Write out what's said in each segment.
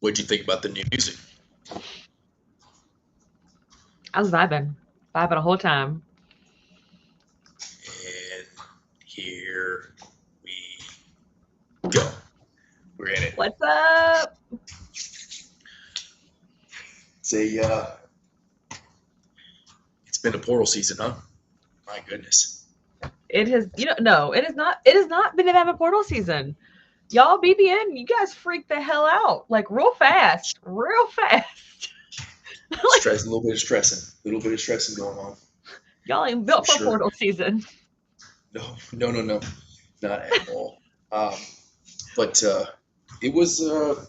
What'd you think about the new music? I was vibing the whole time. And here we go. We're in it. What's up? Say, it's been a portal season, huh? My goodness. It has, no, it is not. It has not been a portal season. Y'all, BBN, you guys freaked the hell out, like real fast. Like Stress, a little bit of stressing, a little bit of stressing going on y'all ain't for built for sure. portal season. No, no, no, no, not at all. Um, but it was uh,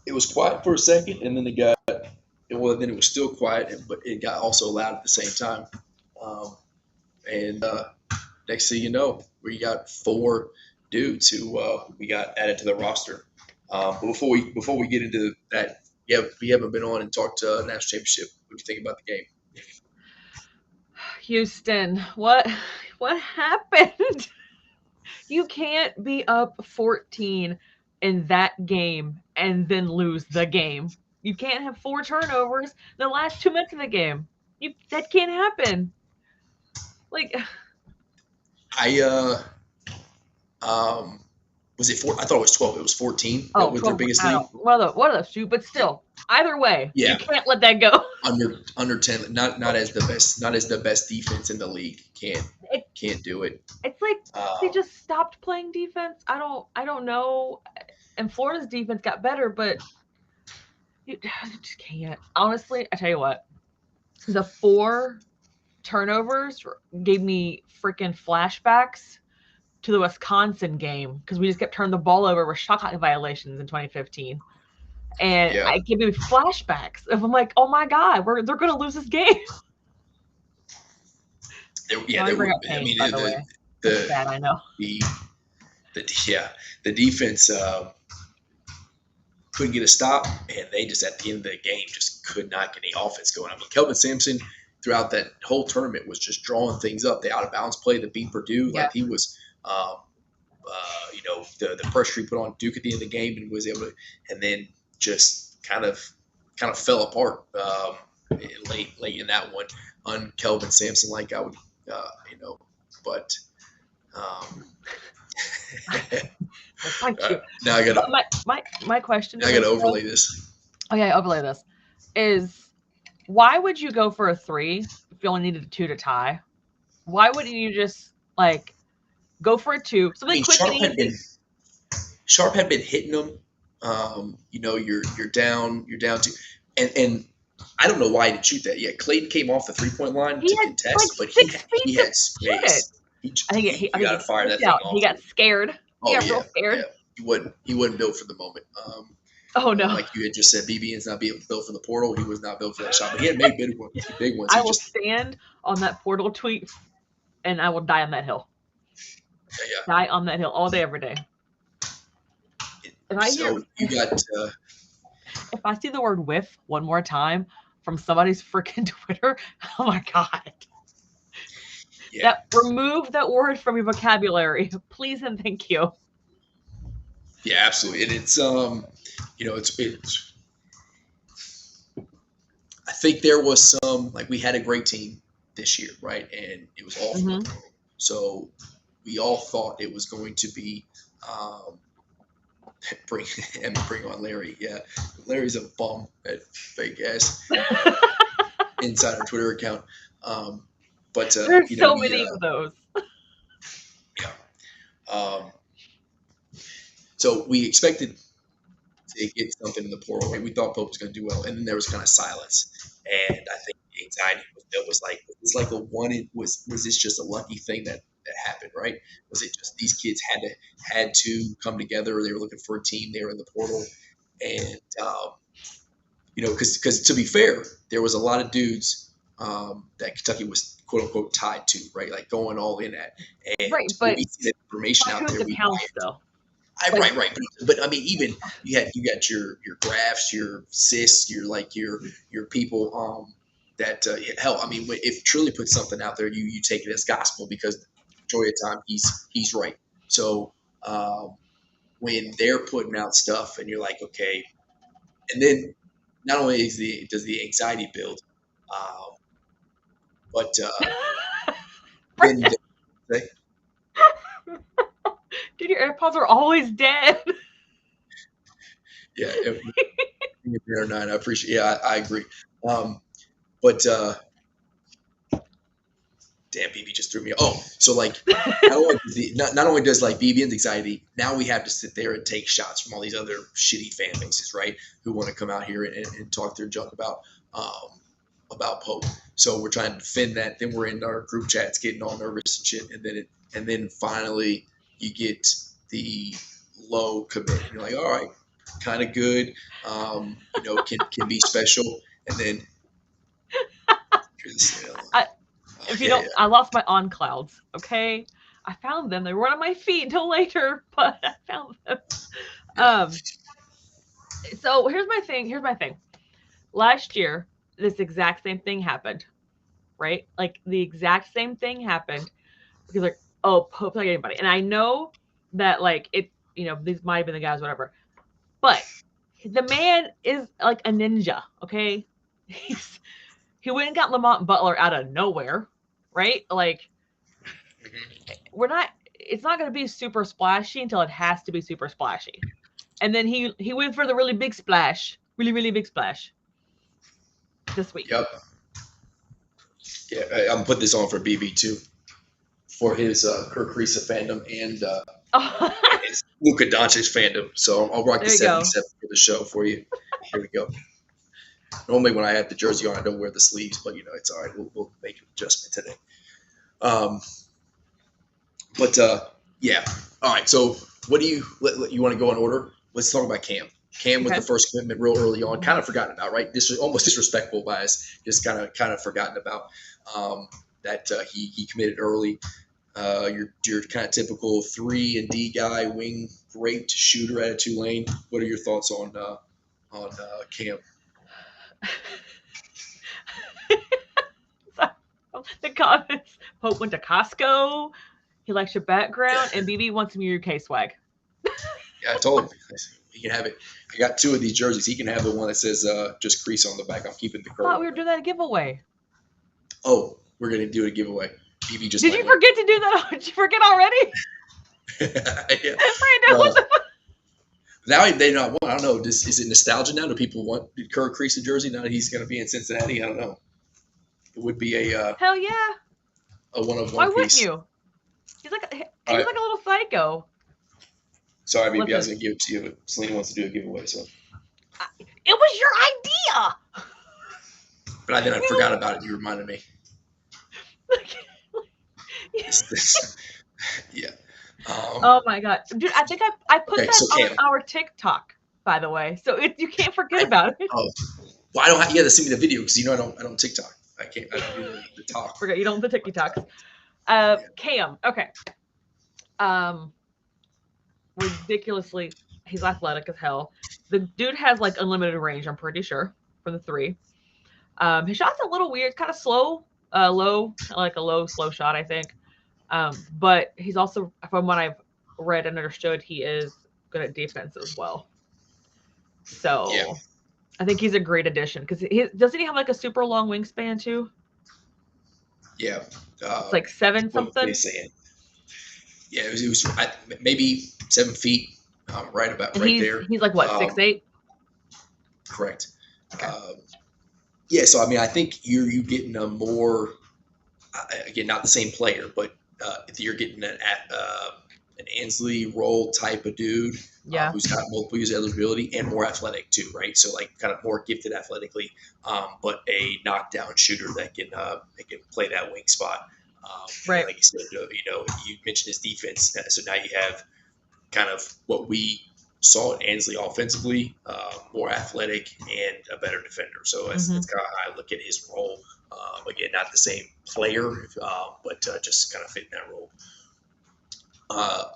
it was quiet for a second, and then then it was still quiet, but it got also loud at the same time. Um, and next thing you know, we got four dudes who we got added to the roster. But before we get into that, yeah, we haven't been on and talked national championship. What do you think about the game? Houston, what happened? You can't be up 14 in that game and then lose the game. You can't have four turnovers in the last 2 minutes of the game. That can't happen. Like I um, was it four? I thought it was 12. It was 14. That oh, was their 12, biggest I don't lead. know. One of those two, but still, either way, you Yeah, can't let that go. under 10. Not as the best. Not as the best defense in the league. It, Can't do it. it's like they Um, just stopped playing defense. I don't know. And Florida's defense got better, but you just can't. Honestly, I tell you what, the four turnovers gave me freaking flashbacks to the Wisconsin game because we just kept turning the ball over with shot clock violations in 2015. And yeah, I give me flashbacks of I'm like, oh my god, they're gonna lose this game. yeah, Don't they bring were. up I pain, mean, by the way. That's the bad, I know. the yeah, the defense couldn't get a stop, and they just at the end of the game just could not get any offense going. I mean, Kelvin Sampson throughout that whole tournament was just drawing things up. The out of bounds play that beat Purdue, Yeah. like he was, the pressure he put on Duke at the end of the game and was able to, and then just kind of fell apart late in that one on Kelvin Sampson, like I would, but. Um, Well, thank you. now I gotta But my question to I gotta this overlay this. okay, overlay this is why would you go for a three if you only needed a two to tie? Why wouldn't you just like go for a two, I something mean, quick and easy? Sharp had been hitting them. You're down to, and I don't know why he didn't shoot that. Yeah, Clayton came off the 3 point line He to had like contest, but he 6 feet he to had shoot it. space. I You think got he to fire that flipped thing out. He off. got scared. He Oh got real yeah, yeah. scared. He wasn't built for the moment. Oh no. Like you had just said, BBN's not built for the portal. He was not built for that shot, but he had made big ones. I He will just stand on that portal tweet and I will die on that hill. yeah. Die on that hill all day, every day. If I hear So you got if I see the word whiff one more time from somebody's freaking Twitter, oh my god. yeah. That remove that word from your vocabulary, please and thank you. Yeah, absolutely. And it's I think there was some like we had a great team this year, right? And it was all from the Hmm. portal. So we all thought it was going to be um, bring bring on Larry. Yeah, Larry's a bum at fake ass inside our Twitter account. Um, but There's so we many of those. yeah. Um, so we expected to get something in the portal. Right? We thought Pope was going to do well, and then there was kind of silence. And I think the anxiety was like, was like a one. Was this just a lucky thing that happened? Right? Was it just these kids had to come together? They were looking for a team. They were in the portal, and because to be fair, there was a lot of dudes that Kentucky was quote unquote tied to, right? Like going all in at. And Right, when but we see that information out there, who's we buy accounts it. though? Like Right. But I mean, even you got your graphs, your cis, your people that hell. I mean, if Truly puts something out there, you take it as gospel because majority of the time he's right. So when they're putting out stuff and you're like, okay, And then not only does the anxiety build, but then the, Dude, your AirPods are always dead. yeah, or nine. I appreciate. Yeah, I agree. But damn, BB just threw me. Oh, so like not only does like BBN's anxiety, now we have to sit there and take shots from all these other shitty fan bases, right? Who want to come out here and talk their junk about Pope. So we're trying to defend that. Then we're in our group chats getting all nervous and shit, and then finally you get the low commit. You're like, all right, kind of good. Can be special, and then. If you don't, I lost my on clouds. Okay, I found them. They were on my feet until later, but I found them. So here's my thing. Last year, this exact same thing happened, right? Like the exact same thing happened because like, oh, Pope's not anybody, and I know that like it, these might have been the guys, whatever, but the man is like a ninja. Okay, he went and got Lamont Butler out of nowhere, right? Like, it's not going to be super splashy until it has to be super splashy. And then he went for the really big splash, really big splash this week. Yep. Yeah, I'm going to put this on for BB too, for his Kirk Risa fandom and his Luka Doncic fandom. So I'll rock the 77 for the show for you. Here we go. Normally when I have the jersey on, I don't wear the sleeves, but it's all right. We'll make an adjustment today. Yeah. All right. So what do you want to go in order? Let's talk about Cam. Cam was the first commitment real early on, kind of forgotten about, right? This is almost disrespectful by us, just kind of forgotten about that he committed early. Your kind of typical 3-and-D guy, wing, great shooter at Tulane. What are your thoughts on Cam? The comments. Pope went to Costco. He likes your background, and BB wants some UK swag. Yeah, I told him he can have it. I got 2 of these jerseys. He can have the one that says just crease on the back. I'm keeping the curl. I thought we were doing that giveaway. Oh, we're gonna do a giveaway. BB just did you forget to do that? Did you forget already? Yeah. Brandon, what the fuck? Now they not want. I don't know. Is it nostalgia now? Do people want Kirk Crease jersey now that he's going to be in Cincinnati? I don't know. It would be a hell yeah, a one of one. Why piece. Wouldn't you? He's like a little psycho. Sorry, maybe I was going to give it to you, but Selena wants to do a giveaway, so. It was your idea. But then I forgot about it. You reminded me. Yeah. Oh my god, dude! I think I put that on our TikTok, by the way, so you can't forget about it. Oh, well, I don't. You got to send me the video because I don't TikTok. I can't. I don't do the talk. Forget you don't do the TikToks. Cam, okay. Ridiculously, he's athletic as hell. The dude has like unlimited range. I'm pretty sure from the 3. His shot's a little weird, kind of slow, low, like a low slow shot, I think. But he's also, from what I've read and understood, he is good at defense as well. So yeah. I think he's a great addition because doesn't he have like a super long wingspan too? Yeah, it's like 7 something. Yeah, it was maybe 7 feet, right there. He's like what, 6'8"? Correct. Okay. Yeah, so I mean, I think you're getting a more again, not the same player, but you're getting an Ansley role type of dude, who's got multiple use eligibility and more athletic too, right? So like kind of more gifted athletically, but a knockdown shooter that can play that wing spot. Right. Like you said, you mentioned his defense, so now you have kind of what we saw at Ansley offensively, more athletic and a better defender. So that's kind of how I look at his role. Again, not the same player, but just kind of fitting that role.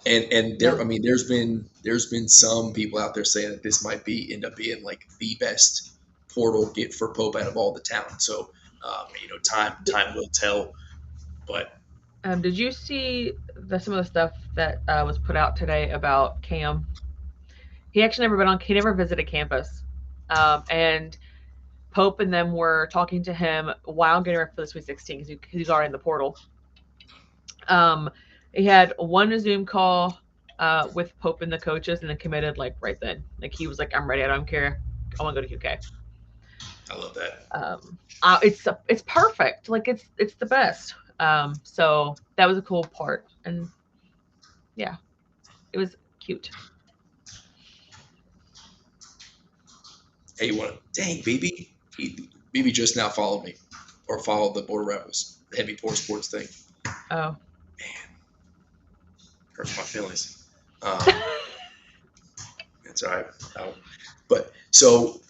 And there, I mean, there's been some people out there saying that this might end up being like the best portal get for Pope out of all the talent. So, time will tell. But did you see some of the stuff that was put out today about Cam? He actually never visited campus. And Pope and them were talking to him while getting ready for the Sweet 16 because he's already in the portal. He had one Zoom call with Pope and the coaches, and then committed like right then. Like he was like, "I'm ready. I don't care. I want to go to QK." I love that. It's perfect. Like it's the best. So that was a cool part, and yeah, it was cute. Hey, you want to? Dang, BB just now followed me, or followed the Border Rebels Heavy Poor Sports thing. Oh, Man, hurts my feelings. That's all right. But so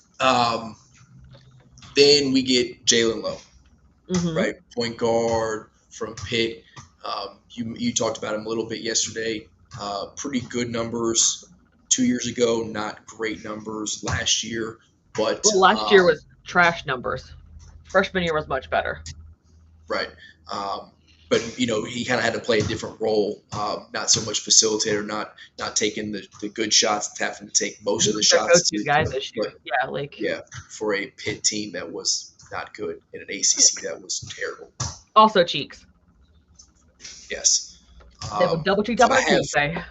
then we get Jalen Lowe, right? Point guard from Pitt. You talked about him a little bit yesterday. Pretty good numbers 2 years ago, not great numbers last year, but well, last year was trash numbers. Freshman year was much better. Right. But he kind of had to play a different role, not so much facilitator, not taking the good shots, having to take most of the shots. Go-to guy this year. Yeah, for a Pitt team that was not good and an ACC that was terrible. Also cheeks. Yes. They will double cheek double Tuesday.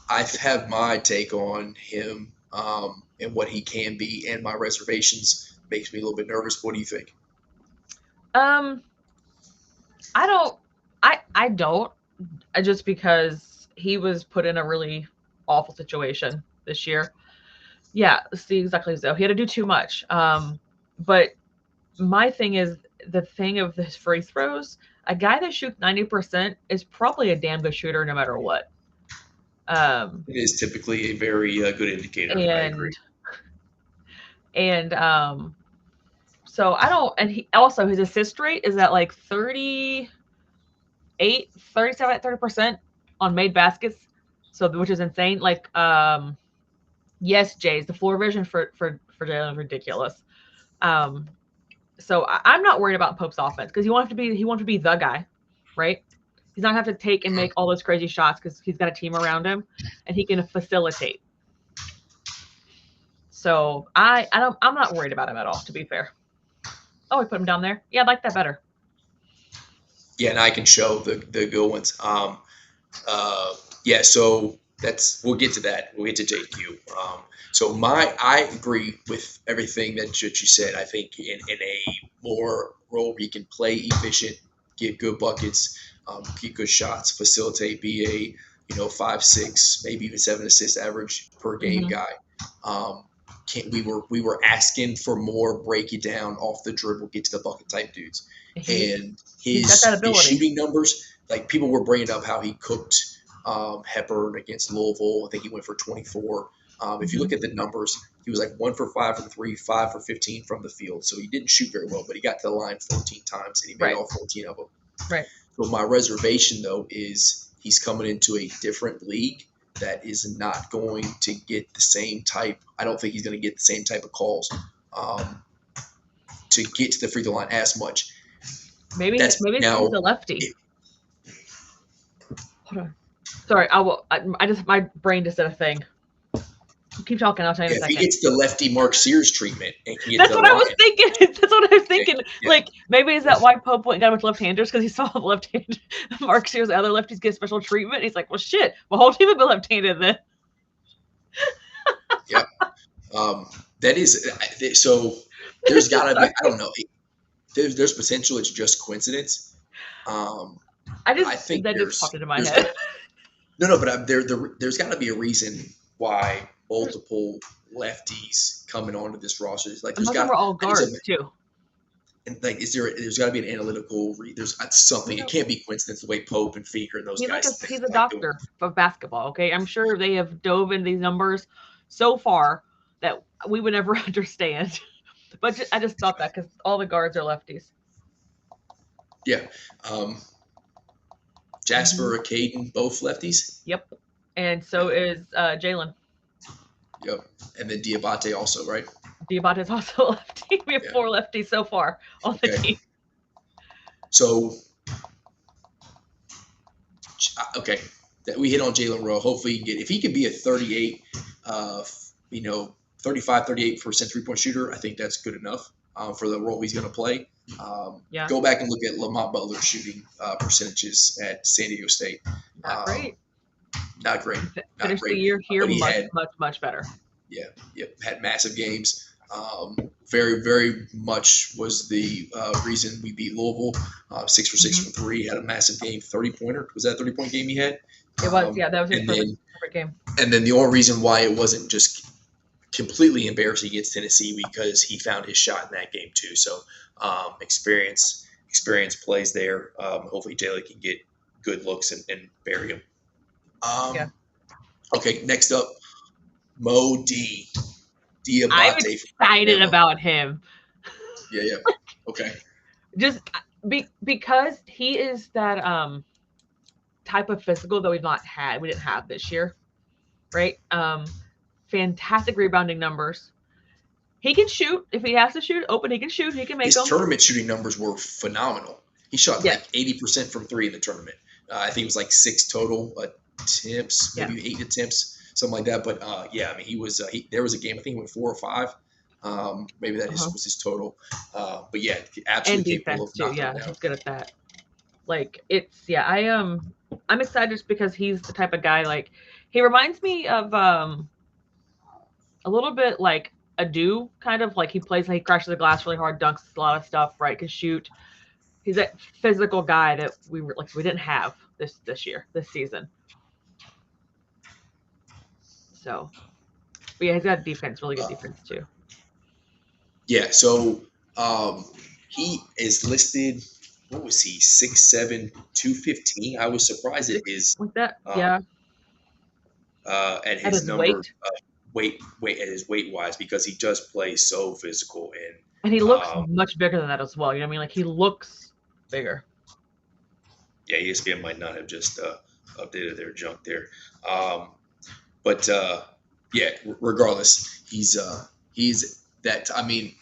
I have my take on him and what he can be, and my reservations makes me a little bit nervous. What do you think? I don't. Just because he was put in a really awful situation this year. Yeah, see exactly so. He had to do too much. But my thing is the thing of his free throws. A guy that shoots 90% is probably a damn good shooter no matter what. It is typically a very good indicator. I agree. And so I don't, and he also, his assist rate is at like 37, 30% on made baskets. So, which is insane. Like, yes, Jays, the floor vision for Jalen is ridiculous. So I'm not worried about Pope's offense because he wants to be the guy, right? He's not have to take and make all those crazy shots because he's got a team around him and he can facilitate. So I'm not worried about him at all, to be fair. Oh, we put him down there. Yeah, I like that better. Yeah, and I can show the good ones. Yeah, so we'll get to that. We'll get to JQ. So I agree with everything that you said. I think in a more role where he can play efficient, get good buckets, get good shots, facilitate, be a 5-6, maybe even 7 assist average per game guy. We were asking for more break it down off the dribble, get to the bucket type dudes, and his shooting numbers. Like people were bringing up how he cooked Hepburn against Louisville. I think he went for 24. If you look at the numbers, he was like 1 for 5 from 3, 5 for 15 from the field. So he didn't shoot very well, but he got to the line 14 times and he made all 14 of them. Right. So my reservation though is he's coming into a different league that is not going to get the same type. I don't think he's going to get the same type of calls to get to the free throw line as much. Maybe he's a lefty. Hold on. Sorry, my brain just did a thing. Keep talking. I'll tell you in a second. If he gets the lefty Mark Sears treatment, and can get that's what I was thinking. That's what I was thinking. Yeah. Like maybe is that why Pope went and got him with left-handers because he saw the left-handed Mark Sears, the other lefties get special treatment. He's like, well, shit, my whole team would be left-handed then. Yeah, that is so. There's got to be. I don't know. There's potential. It's just coincidence. I think that just popped into my head. No, but there's got to be a reason why multiple lefties coming onto this roster. Like there's got all guards too. And like, there's got to be an analytical. There's something. It can't be coincidence the way Pope and Feger and those guys. He's a doctor of basketball. Okay, I'm sure they have dove into these numbers so far that we would never understand. But I just thought that because all the guards are lefties. Yeah. Jasper, Caden, both lefties. Yep. And so is Jalen. Yep. And then Diabate also, right? Diabate is also a lefty. We have 4 lefties so far on the team. So, okay. We hit on Jalen Rowe. Hopefully, if he can be a 38, 38% three-point shooter. I think that's good enough for the role he's going to play. Yeah. Go back and look at Lamont Butler's shooting percentages at San Diego State. Not great. Not great. Finished the year here much better. Had massive games. Very, very much was the reason we beat Louisville. 6 for 6 from three. Had a massive game, 30-pointer. Was that a 30-point game he had? It was, yeah. That was his perfect game. And then the only reason why it wasn't just completely embarrassing against Tennessee because he found his shot in that game too. So experience plays there. Hopefully Jalen can get good looks and bury him. Okay, next up, Mo Diabate. I'm excited about him. Yeah. Okay. Just because he is that type of physical that we didn't have this year, right? Fantastic rebounding numbers. He can shoot if he has to shoot open. He can shoot. He can make them. His tournament shooting numbers were phenomenal. He shot like 80% from three in the tournament. I think it was like 6 total attempts, maybe 8 attempts, something like that. But I mean, he was. There was a game I think he went 4 or 5. Maybe that was his total. But yeah, absolutely and defense too. Yeah, he's good at that. Like I'm excited just because he's the type of guy. Like he reminds me of a little bit like Adu, kind of like he crashes the glass really hard, dunks a lot of stuff, right? Can shoot. He's that physical guy that we didn't have this season. So, but yeah, he's got defense, really good defense too. Yeah, so he is listed. What was he? 6'7", 215. I was surprised at his like that. At his number, weight at his weight wise, because he just plays so physical and he looks much bigger than that as well. You know what I mean? Like he looks bigger. Yeah, ESPN might not have just updated their junk there, but regardless, he's that. I mean,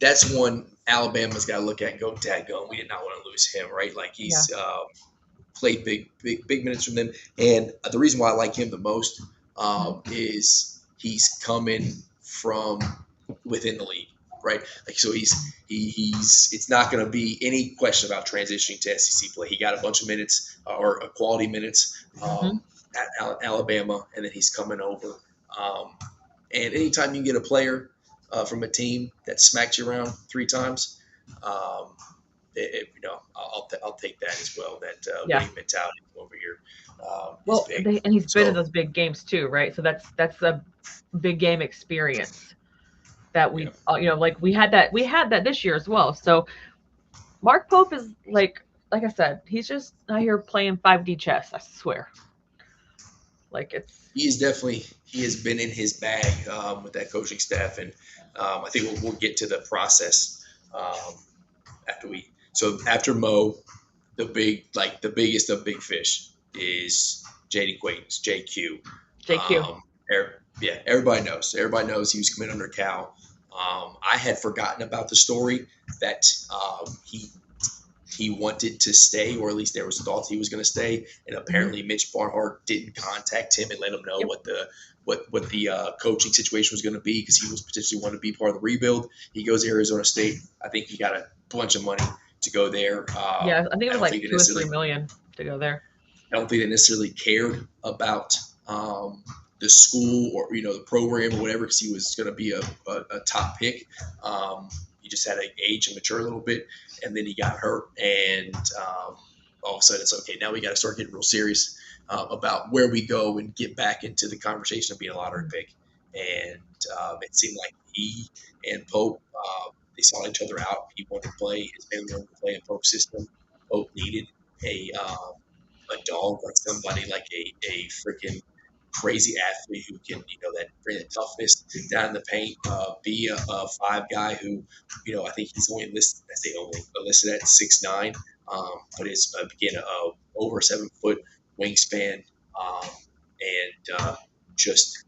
that's one Alabama's got to look at and go, "Dadgum, we did not want to lose him, right?" Like he's played big minutes from them, and the reason why I like him the most is he's coming from within the league, right? Like so he's it's not going to be any question about transitioning to SEC play. He got a bunch of minutes or quality minutes at Alabama, and then he's coming over. And anytime you get a player from a team that smacked you around 3 times, I'll take that as well. That winning mentality over here. And he's been in those big games too, right? So that's a big game experience that we, like we had that this year as well. So Mark Pope is like I said, he's just out here playing 5D chess. I swear. Like he has been in his bag with that coaching staff, and I think we'll get to the process after Mo, the biggest of big fish is Jaden Quaid's JQ. Everybody knows. Everybody knows he was coming under Cal. I had forgotten about the story that he wanted to stay, or at least there was thoughts he was going to stay. And apparently Mitch Barnhart didn't contact him and let him know what the coaching situation was going to be, because he was potentially wanting to be part of the rebuild. He goes to Arizona State. I think he got a bunch of money to go there. I think it was like $2 or $3 million to go there. I don't think they necessarily cared about the school or the program or whatever, because he was going to be a top pick. He just had to age and mature a little bit, and then he got hurt, and all of a sudden it's okay. Now we got to start getting real serious about where we go and get back into the conversation of being a lottery pick. And it seemed like he and Pope, they saw each other out. He wanted to play. His family wanted to play in Pope's system. Pope needed a dog, like somebody like a freaking crazy athlete who can, that bring the toughness down in the paint, be a 5 guy who, I think he's only listed at 6'9", but it's again over 7 foot wingspan, and just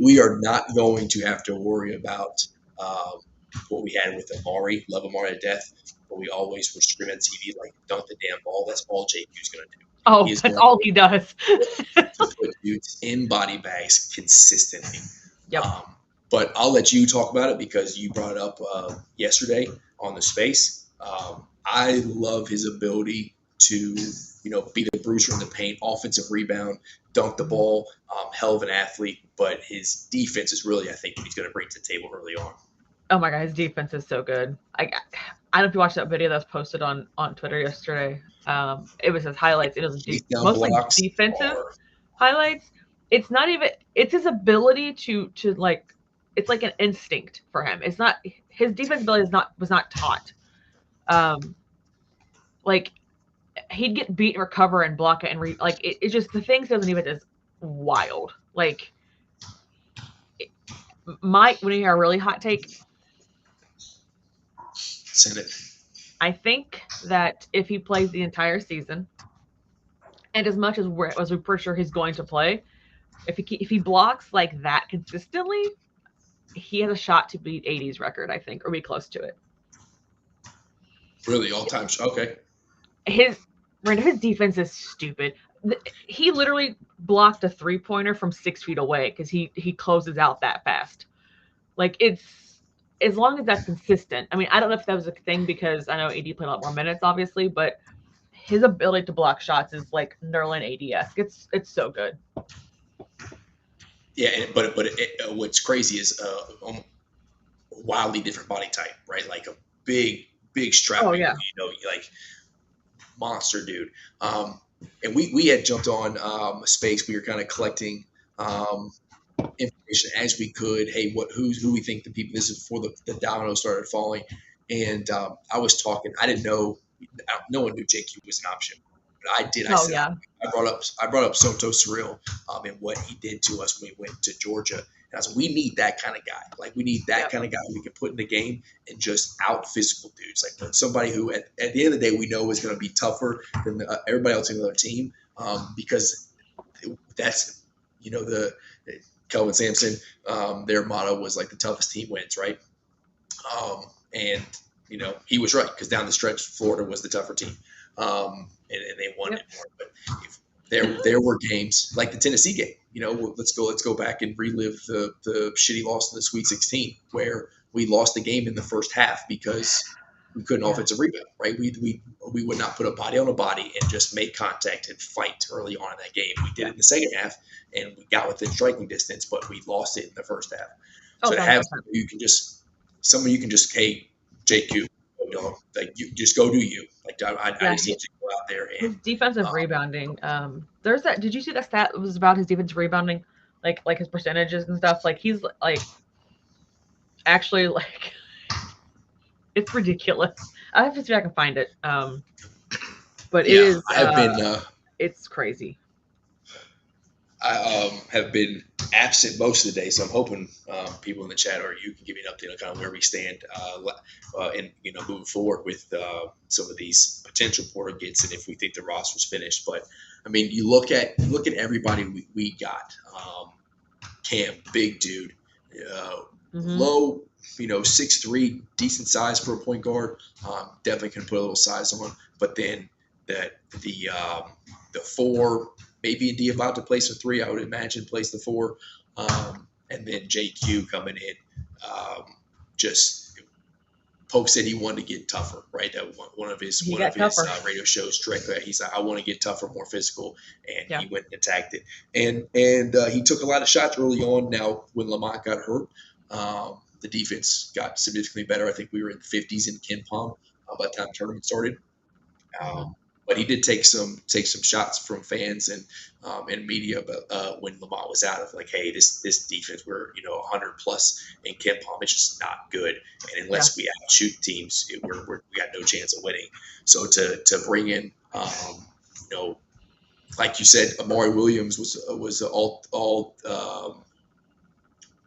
we are not going to have to worry about what we had with Amari. Love Amari to death, but we always were screaming on TV like, dunk the damn ball. That's all JQ's going to do. Oh, He is that's going all he does. to put dudes in body bags consistently. Yep. But I'll let you talk about it because you brought it up yesterday on the space. I love his ability to, be the bruiser in the paint, offensive rebound, dunk the ball, hell of an athlete. But his defense is really, I think, what he's going to bring to the table early on. Oh my god, his defense is so good. I don't know if you watched that video that was posted on Twitter yesterday. It was his highlights. It was Takedown mostly blocks defensive are highlights. It's not even. It's his ability to like. It's like an instinct for him. It's not his defense ability was not taught. Like he'd get beat and recover and block it and it's just the things he doesn't even is wild. Like Mike, when you hear a really hot take, send it. I think that if he plays the entire season, and as much as we're pretty sure he's going to play, if he blocks like that consistently, he has a shot to beat 80's record, I think, or be close to it. Really, all time. Okay. His defense is stupid. He literally blocked a 3-pointer from 6 feet away because he closes out that fast. Like it's as long as that's consistent. I mean, I don't know if that was a thing because I know AD played a lot more minutes, obviously, but his ability to block shots is like Nerlin AD-esque. It's so good. Yeah, but what's crazy is a wildly different body type, right? Like a big strap. Oh yeah. Like monster dude. And we had jumped on a space. We were kind of collecting information as we could. Hey, who we think the people. This is before the dominoes started falling, and I was talking. I didn't know. No one knew JQ was an option, but I did. I said yeah. I brought up Soto Surreal and what he did to us when we went to Georgia. And I said, we need that kind of guy. Like we need that kind of guy we can put in the game and just out physical dudes. Like somebody who at the end of the day we know is going to be tougher than everybody else in the other team because that's the Kelvin Sampson. Their motto was like the toughest team wins, right? And he was right because down the stretch Florida was the tougher team. And they won it more. But there were games like the Tennessee game. Let's go back and relive the shitty loss in the Sweet 16 where we lost the game in the first half because we couldn't offensive rebound. Right? We would not put a body on a body and just make contact and fight early on in that game. We did it in the second half and we got within striking distance, but we lost it in the first half. So to have you can just hey JQ. Like you just go do you. Like I just need to go out there and his defensive rebounding. There's that. Did you see that stat? It was about his defensive rebounding, like his percentages and stuff. Like he's like actually like it's ridiculous. I have to see if I can find it. But it is. I have been. It's crazy. I have been absent most of the day, so I'm hoping people in the chat or you can give me an update on kind of where we stand and moving forward with some of these potential portal gets and if we think the roster's finished. But I mean, you look at everybody we got. Cam, big dude, low, 6'3", decent size for a point guard. Definitely can put a little size on, but then the 4. Maybe Indy about to place a 3, I would imagine, place the 4. And then JQ coming in. Just Pope said he wanted to get tougher, right? That one of his radio shows directly. He said, I want to get tougher, more physical. And he went and attacked it. And he took a lot of shots early on. Now, when Lamont got hurt, the defense got significantly better. I think we were in the 50s in KenPom by the time the tournament started. But he did take some shots from fans and media. But when Lamont was out, of like, hey, this defense, we're 100 plus in KenPom, it's just not good. And unless we outshoot teams, we got no chance of winning. So to bring in, like you said, Amari Williams was all.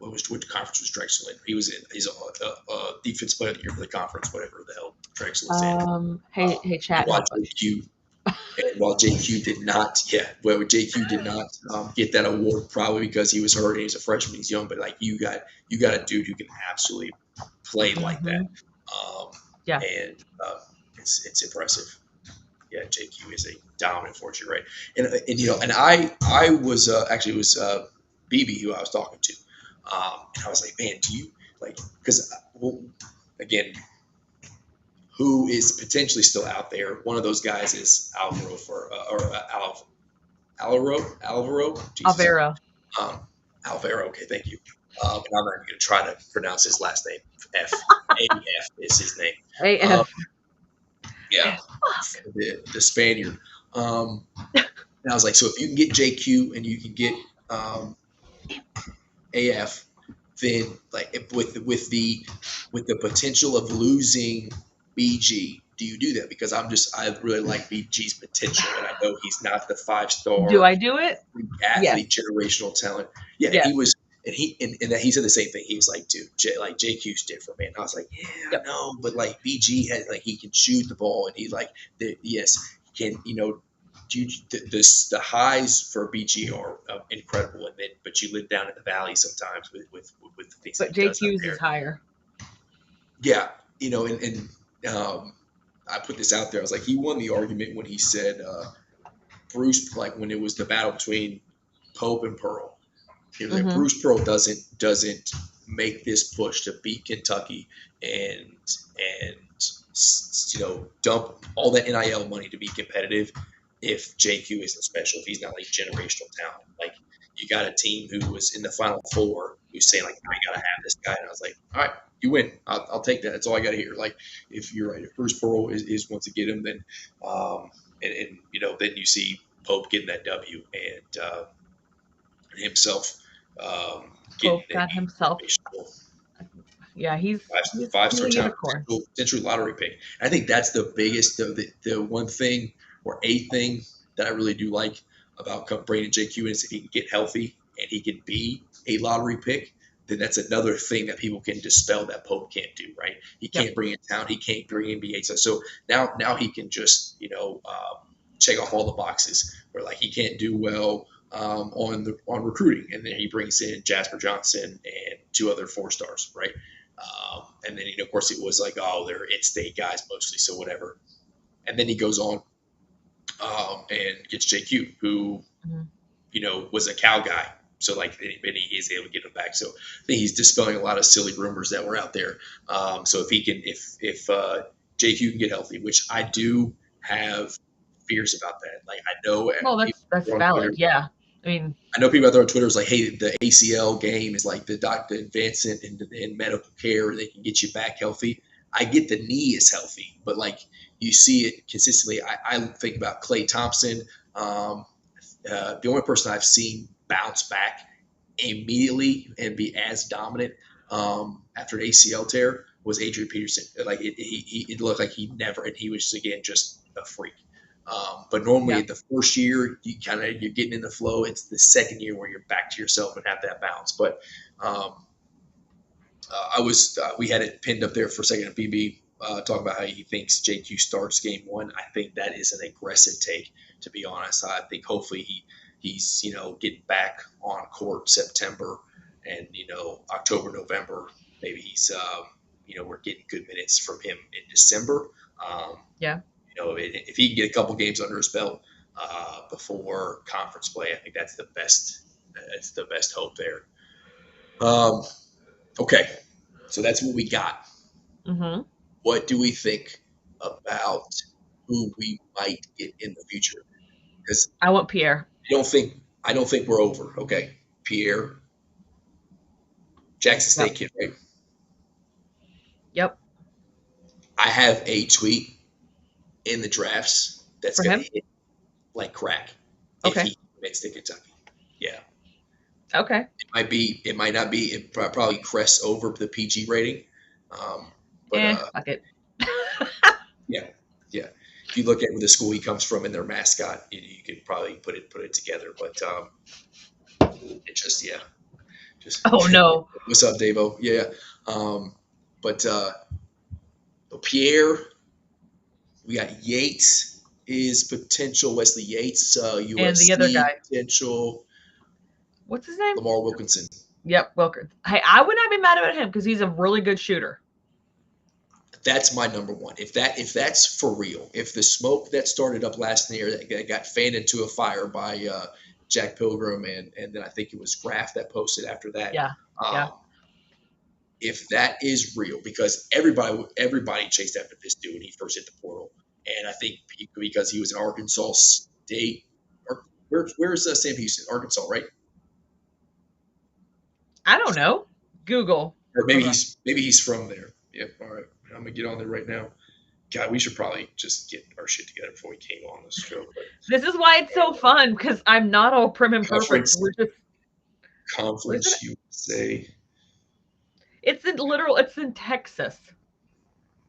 What conference was Drexel in? He's a defense player of the year for the conference, whatever the hell Drexel is in. Hey, chat. While JQ did not, JQ did not get that award probably because he was hurt and he's a freshman, he's young, but like you got a dude who can absolutely play like that. And it's impressive. yeah, JQ is a dominant force. You're right, and you know, and I was actually it was BB who I was talking to, and I was like, man, do you like because well, again, who is potentially still out there? One of those guys is Alvaro Alvaro, Jesus. Alvaro. Alvaro. Okay, thank you. And I'm not even going to try to pronounce his last name. AF is his name. AF. Yeah, the Spaniard. And I was like, so if you can get JQ and you can get AF, then like with the potential of losing BG, do you do that? Because I really like BG's potential, and I know he's not the 5-star. Do I do it? Athlete, generational talent. Yeah, Yes. he was, and he said the same thing. He was like, dude, JQ's different, man. And I was like, yeah, Yep. I know, but like BG has like he can shoot the ball, and he's like, yes, he can, you know. The highs for BG are incredible, and then but you live down in the valley sometimes with the things. But JQ's is higher. Yeah, you know, and I put this out there. I was like, he won the argument when he said Bruce, like when it was the battle between Pope and Pearl. He was like, Bruce Pearl doesn't make this push to beat Kentucky and you know dump all that NIL money to be competitive if JQ isn't special, if he's not like generational talent. Like you got a team who was in the Final Four who's saying like, I gotta have this guy, and I was like, all right, you win. I'll take that. That's all I got to hear. Like if you're right, if Bruce Pearl is wants to get him, then and you know then you see Pope getting that W and himself Pope got himself. Yeah, he's five-star talent, potential lottery pick. I think that's the biggest, the one thing or a thing that I really do like about bringing JQ is if he can get healthy and he can be a lottery pick, then that's another thing that people can dispel that Pope can't do, right? He can't bring in talent. He can't bring NBA. So now he can just, you know, check off all the boxes where like he can't do well on recruiting. And then he brings in Jasper Johnson and 2 other 4-stars, right? And then, you know, of course it was like, oh, they're in-state guys mostly, so whatever. And then he goes on and gets JQ, who, you know, was a Cal guy. So, like, and he is able to get him back. So, I think he's dispelling a lot of silly rumors that were out there. So, if he can, if JQ can get healthy, which I do have fears about that. Like, I know. Well, that's valid. Twitter, yeah. I mean, I know people out there on Twitter is like, hey, the ACL game is like the advancement in medical care. They can get you back healthy. I get the knee is healthy, but like you see it consistently. I think about Klay Thompson. The only person I've seen bounce back immediately and be as dominant after an ACL tear was Adrian Peterson. Like it looked like he never, and he was again just a freak. But normally the first year you're getting in the flow. It's the second year where you're back to yourself and have that bounce. But we had it pinned up there for a second. BB talking about how he thinks JQ starts game 1. I think that is an aggressive take, to be honest. I think hopefully he's you know getting back on court September and you know October, November. Maybe he's you know we're getting good minutes from him in December. You know, if he can get a couple games under his belt before conference play, I think that's the best. That's the best hope there. Okay, so that's what we got. What do we think about who we might get in the future? Because I want Pierre. I don't think we're over. Okay, Pierre, Jackson State kid, right? Yep. I have a tweet in the drafts that's going to hit like crack if he commits to Kentucky. Yeah. Okay. It might not be. It probably crests over the PG rating. Fuck it. Yeah. If you look at where the school he comes from and their mascot, you could probably put it together. But it just oh no. What's up, Davo? Yeah. But Pierre, we got Yates is potential. Wesley Yates, USC, and the other guy potential. What's his name? Lamar Wilkinson. Yep, Wilkins. Hey, I would not be mad about him because he's a really good shooter. That's my number one. If that's for real, if the smoke that started up last year that got fanned into a fire by Jack Pilgrim and then I think it was Graf that posted after that. Yeah, yeah. Um, if that is real, because everybody chased after this dude when he first hit the portal, and I think because he was in Arkansas State, or where's Sam Houston, Arkansas, right? I don't know. Google. Or maybe Okay. he's from there. Yep. All right, I'm gonna get on there right now. God, we should probably just get our shit together before we came on this show. But This is why it's so fun because I'm not all prim and perfect. conference, Isn't conference USA, it's in Texas.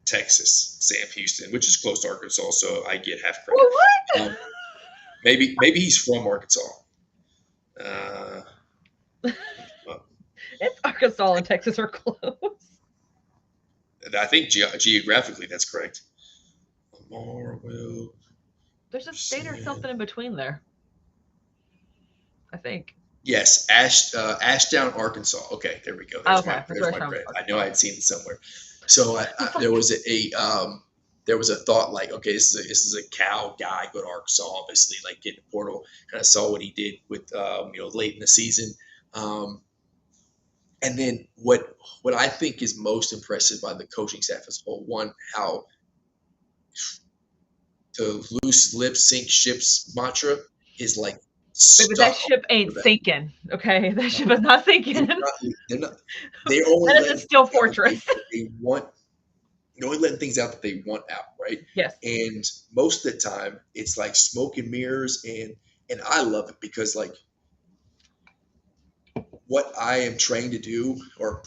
Texas, Sam Houston, which is close to Arkansas, so I get half Well, credit. what? Um, maybe he's from Arkansas. Uh, It's Arkansas and Texas are close. I think geographically that's correct. Lamar will. There's a state or something in between there. I think. Yes, Ashdown, Arkansas. Okay, there we go. There's Okay, my, that's there's where my it's from. credit. I know I had seen it somewhere. So there was there was a thought like, okay, this is a Cal guy, go to Arkansas, obviously, like get the portal. Kind of saw what he did with late in the season. And then what I think is most impressive by the coaching staff as a whole, one, how the loose lips sink ships mantra is like Baby, that stuck. ship ain't sinking. Okay, that ship is not sinking. They're only That is a steel fortress. they're only letting things out that they want out, right? Yes. And most of the time, it's like smoke and mirrors, and I love it because like what I am trained to do or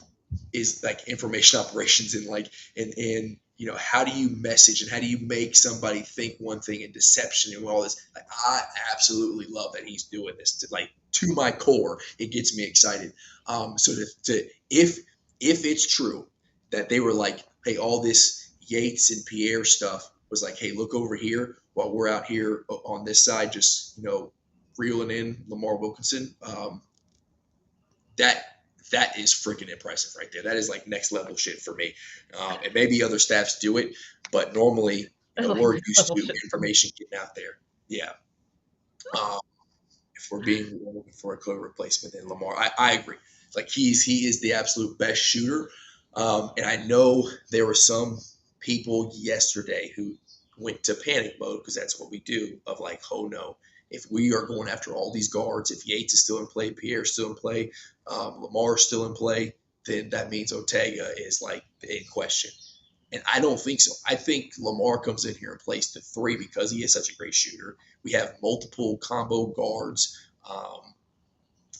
is like information operations and like and how do you message and how do you make somebody think one thing and deception and all this. Like I absolutely love that he's doing this to my core. It gets me excited. So if it's true that they were like, hey, all this Yates and Pierre stuff was like, hey, look over here while we're out here on this side, just reeling in Lamar Wilkinson. That is freaking impressive right there. That is like next level shit for me. And maybe other staffs do it, but normally we're used to information getting out there. Yeah. If we're looking for a clear replacement in Lamar, I agree. Like he is the absolute best shooter. And I know there were some people yesterday who went to panic mode because that's what we do of like, oh no, if we are going after all these guards, if Yates is still in play, Pierre's still in play, Lamar's still in play, then that means Ortega is like in question. And I don't think so. I think Lamar comes in here and plays the three because he is such a great shooter. We have multiple combo guards.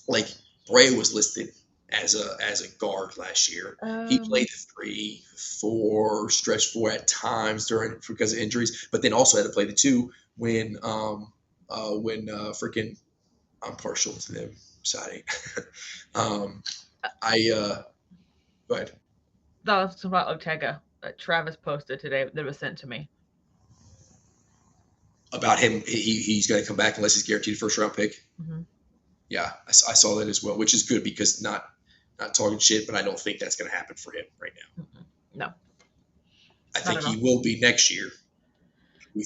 Like Bray was listed as a guard last year. He played the 3, 4, stretch 4 at times because of injuries, but then also had to play the 2 when freaking I'm partial to them siding. Go ahead. That was about Ortega that Travis posted today that was sent to me. About him, he's going to come back unless he's guaranteed a first round pick. Mm-hmm. Yeah, I saw that as well, which is good because not talking shit, but I don't think that's going to happen for him right now. Mm-hmm. No, I think he will be next year. We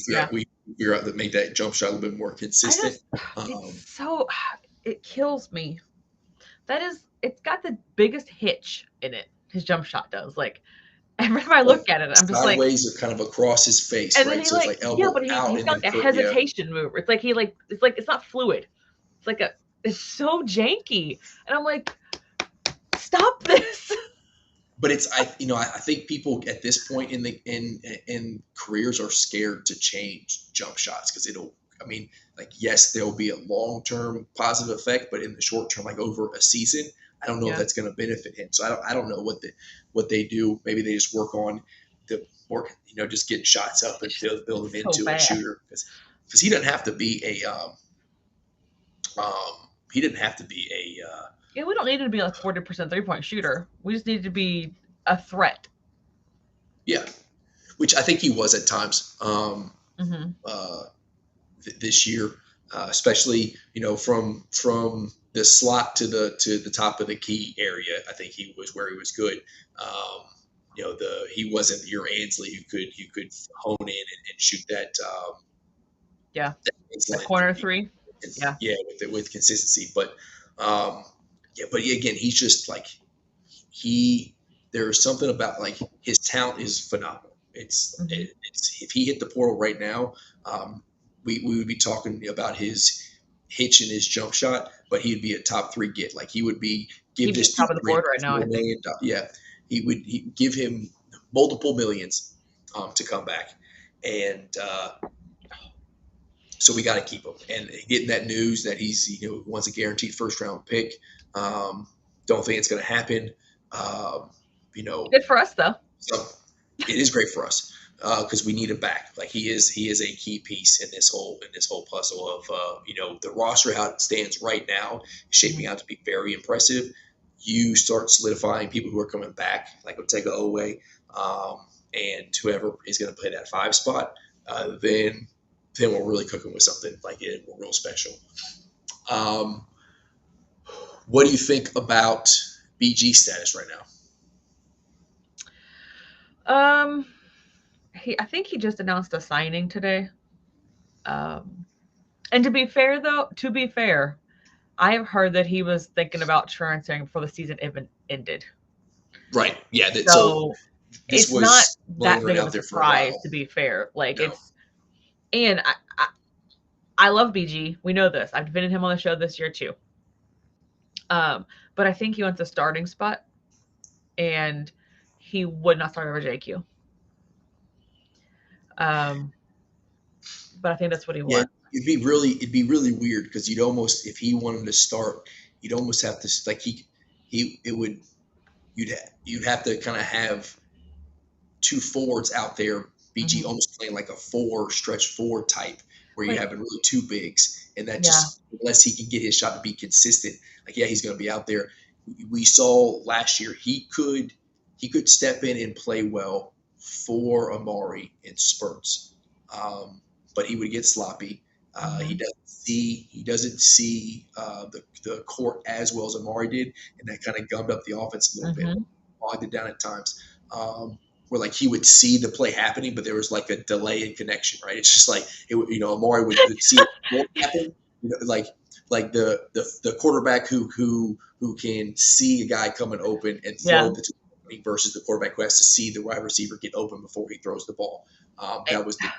figure out that make that jump shot a little bit more consistent. It kills me. It's got the biggest hitch in it. His jump shot does. Like every time I look at it, I'm just like sideways or kind of across his face, and right? then So it's like elbow out. He's got a hesitation move. It's like it's not fluid. It's so janky, and I'm like, stop this. But I think people at this point in careers are scared to change jump shots because yes, there'll be a long-term positive effect, but in the short term, like over a season, I don't know if that's going to benefit him. So I don't know what they do. Maybe they just work on just getting shots up and build him into a shooter because he doesn't have to be Yeah, we don't need to be a 40% 3-point shooter. We just need to be a threat. Yeah, which I think he was at times this year, especially from the slot to the top of the key area. I think he was where he was good. he wasn't your Ansley who could hone in and shoot that Yeah. that The baseline corner three. three. Yeah. Yeah, with consistency. But again, he's just like there's something about like his talent is phenomenal. It's if he hit the portal right now, we would be talking about his hitch and his jump shot, but he'd be a top 3 get. Like he would be give He'd be this top of dude the board right now, I $4 think. million. Yeah, he'd give him multiple millions to come back, and so we got to keep him. And getting that news that he's wants a guaranteed first round pick, don't think it's going to happen. Good for us though. So it is great for us because we need him back. Like he is a key piece in this whole puzzle of the roster how it stands right now is shaping out to be very impressive. You start solidifying people who are coming back, like Otega Owe, and whoever is going to play that 5 spot, then we're really cooking with something like we're real special. What do you think about BG status right now? I think he just announced a signing today. And to be fair, I have heard that he was thinking about transferring before the season even ended. Right. Yeah. So it's not that big of a there surprise, to be fair. Like and I love BG. We know this. I've defended him on the show this year too. But I think he wants a starting spot, and he would not start over JQ. But I think that's what he wants. It'd be really weird because you'd almost, if he wanted to start, you'd almost have to like you'd have to kind of have 2 forwards out there. BG almost playing like a 4 stretch 4 type where you're having really 2 bigs, and that just unless he can get his shot to be consistent, like he's going to be out there. We saw last year he could step in and play well for Amari in spurts, but he would get sloppy. He doesn't see the court as well as Amari did, and that kind of gummed up the offense a little bit, bogged it down at times. Where like he would see the play happening, but there was like a delay in connection, right? It's just like Amari would see it happen, like the quarterback who can see a guy coming open and throw the versus the quarterback who has to see the wide receiver get open before he throws the ball. That was the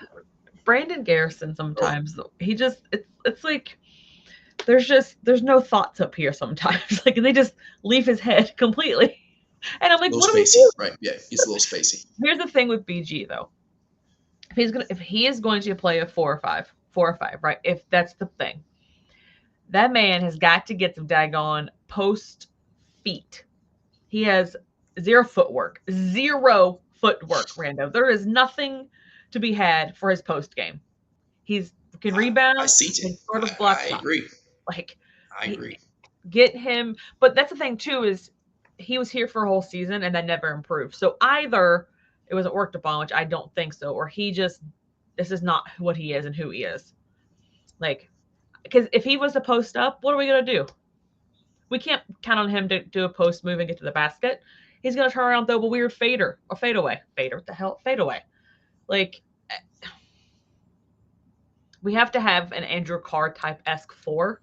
Brandon Garrison. Sometimes he just it's like there's no thoughts up here sometimes. Like they just leave his head completely. And I'm like, what do we do? Right. Yeah, he's a little spacey. Here's the thing with BG though. If he is going to play a 4 or 5, right? If that's the thing. That man has got to get some daggone post feet. He has 0 footwork. 0 footwork, Rando. There is nothing to be had for his post game. He can rebound. I see it. Sort of block. I agree. I agree. Get him, but that's the thing too is he was here for a whole season and that never improved. So either it wasn't worked upon, which I don't think so, or this is not what he is and who he is. Like, because if he was to post up, what are we going to do? We can't count on him to do a post move and get to the basket. He's going to turn around, throw a weird fader or fade away. Fader, what the hell? Fade away. Like, we have to have an Andrew Carr type-esque 4,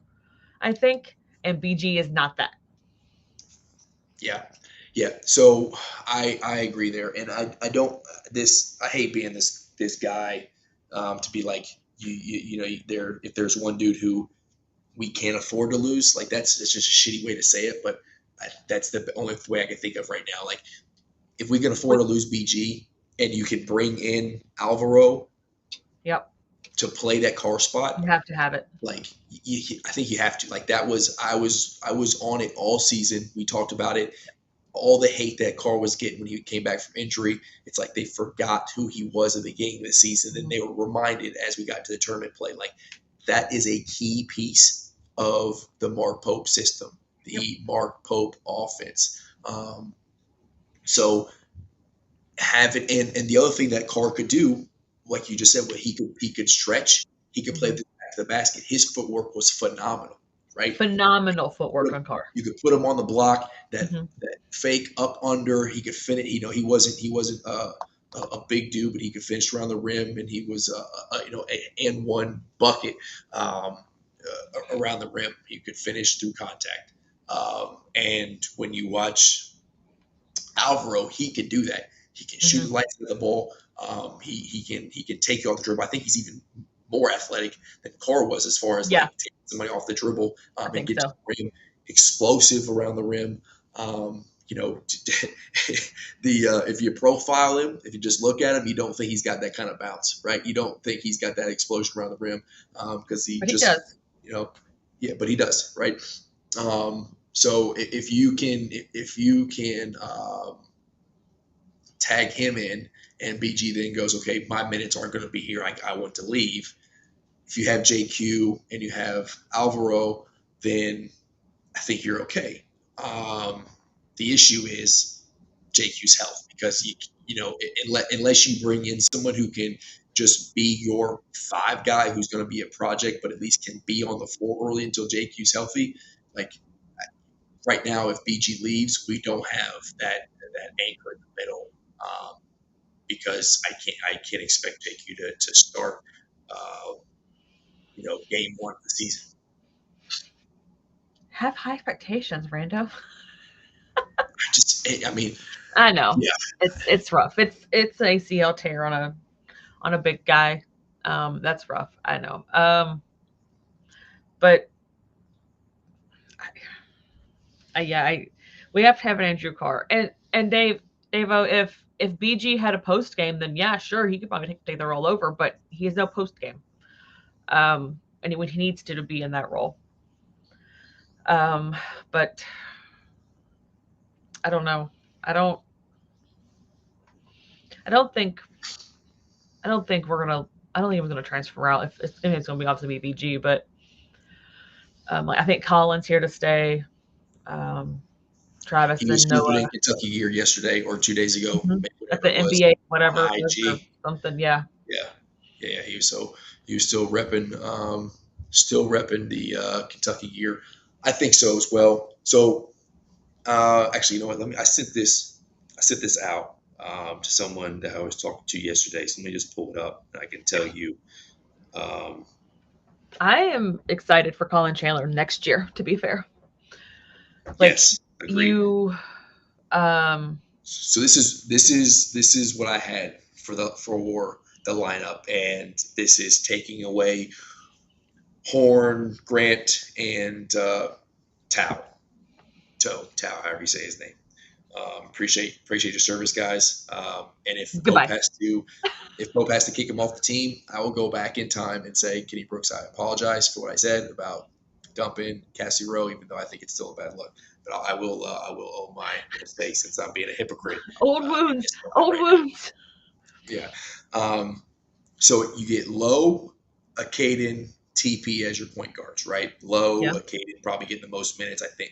I think, and BG is not that. Yeah. So I agree there, and I hate being this guy to be like if there's one dude who we can't afford to lose, like it's just a shitty way to say it, but that's the only way I can think of right now. Like if we can afford to lose BG and you can bring in Alvaro, to play that Carr spot, you have to have it. Like I think you have to. Like I was on it all season. We talked about it. All the hate that Carr was getting when he came back from injury, it's like they forgot who he was at the beginning of the season, and they were reminded as we got to the tournament play. Like that is a key piece of the Mark Pope system, the Mark Pope offense. So have it, and the other thing that Carr could do, like you just said, he could stretch, he could play the back of the basket. His footwork was phenomenal. right? Phenomenal footwork on Carr. You could put him on the block, that Mhm. that fake up under. He could finish. He wasn't a big dude, but he could finish around the rim, and he was a and one bucket around the rim. He could finish through contact. And when you watch Alvaro, he can do that. He can shoot the lights out of the ball. He can take you off the dribble. I think he's even more athletic than Carr was as far as Yeah. like taking somebody off the dribble and think get so. to the rim, explosive around the rim. If you profile him, if you just look at him, you don't think he's got that kind of bounce, right? You don't think he's got that explosion around the rim because But he does. but he does, right? So if you can tag him in, and BG then goes, okay, my minutes aren't going to be here. I want to leave. If you have JQ and you have Alvaro, then I think you're okay. The issue is JQ's health, because unless you bring in someone who can just be your 5 guy who's going to be a project, but at least can be on the floor early until JQ's healthy. Like right now, if BG leaves, we don't have that anchor in the middle, because I can't expect JQ to start game 1 of the season. Have high expectations, Rando. I I know. Yeah. It's rough. It's ACL tear on a big guy. That's rough. I know. But we have to have an Andrew Carr. And Davo, if BG had a post game, then yeah, sure, he could probably take the role over, but he has no post game. And he needs to be in that role. But I don't know. I don't think we're gonna. I don't think we're gonna transfer out. If it's gonna be obviously be BG, but I think Colin's here to stay. Travis He was and hooping Noah in Kentucky Gear yesterday or 2 days ago, at the whatever it was, NBA, whatever on it was, or IG. something. Yeah. Yeah. He was still repping the Kentucky Gear. I think so as well. So actually, you know what? I sent this out to someone that I was talking to yesterday. So let me just pull it up, and I can tell you. I am excited for Colin Chandler next year. To be fair, Yes, agreed. So this is what I had for the lineup, and this is taking away Horn, Grant, and Tao, however you say his name. Appreciate your service, guys. And if Pope has to kick him off the team, I will go back in time and say, Kenny Brooks, I apologize for what I said about dumping Cassie Rowe, even though I think it's still a bad look. But I will own my mistake, since I'm being a hypocrite. Old wounds. Yeah. So you get Lowe, Caden, TP as your point guards, right? Lowe, Caden probably getting the most minutes. I think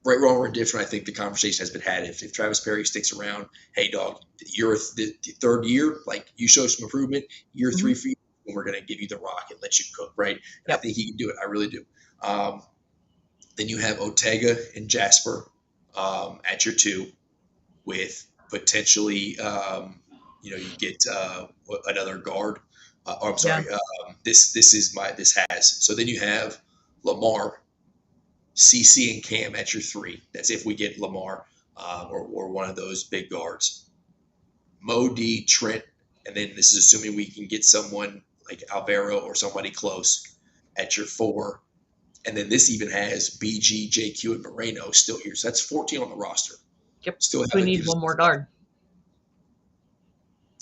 right, wrong, or indifferent, I think the conversation has been had. If Travis Perry sticks around, hey, dog, you're the 3rd year, like, you show some improvement. Year 3 for you, and we're going to give you the rock and let you cook, right? I think he can do it. I really do. Then you have Ortega and Jasper at your 2, with potentially, you get another guard. I'm sorry. This has. So then you have Lamar, CC, and Cam at your 3. That's if we get Lamar or one of those big guards. Mo D, Trent, and then this is assuming we can get someone like Alvaro or somebody close at your 4. And then this even has BG, JQ, and Moreno still here. So that's 14 on the roster. Yep. Still we need one more guard.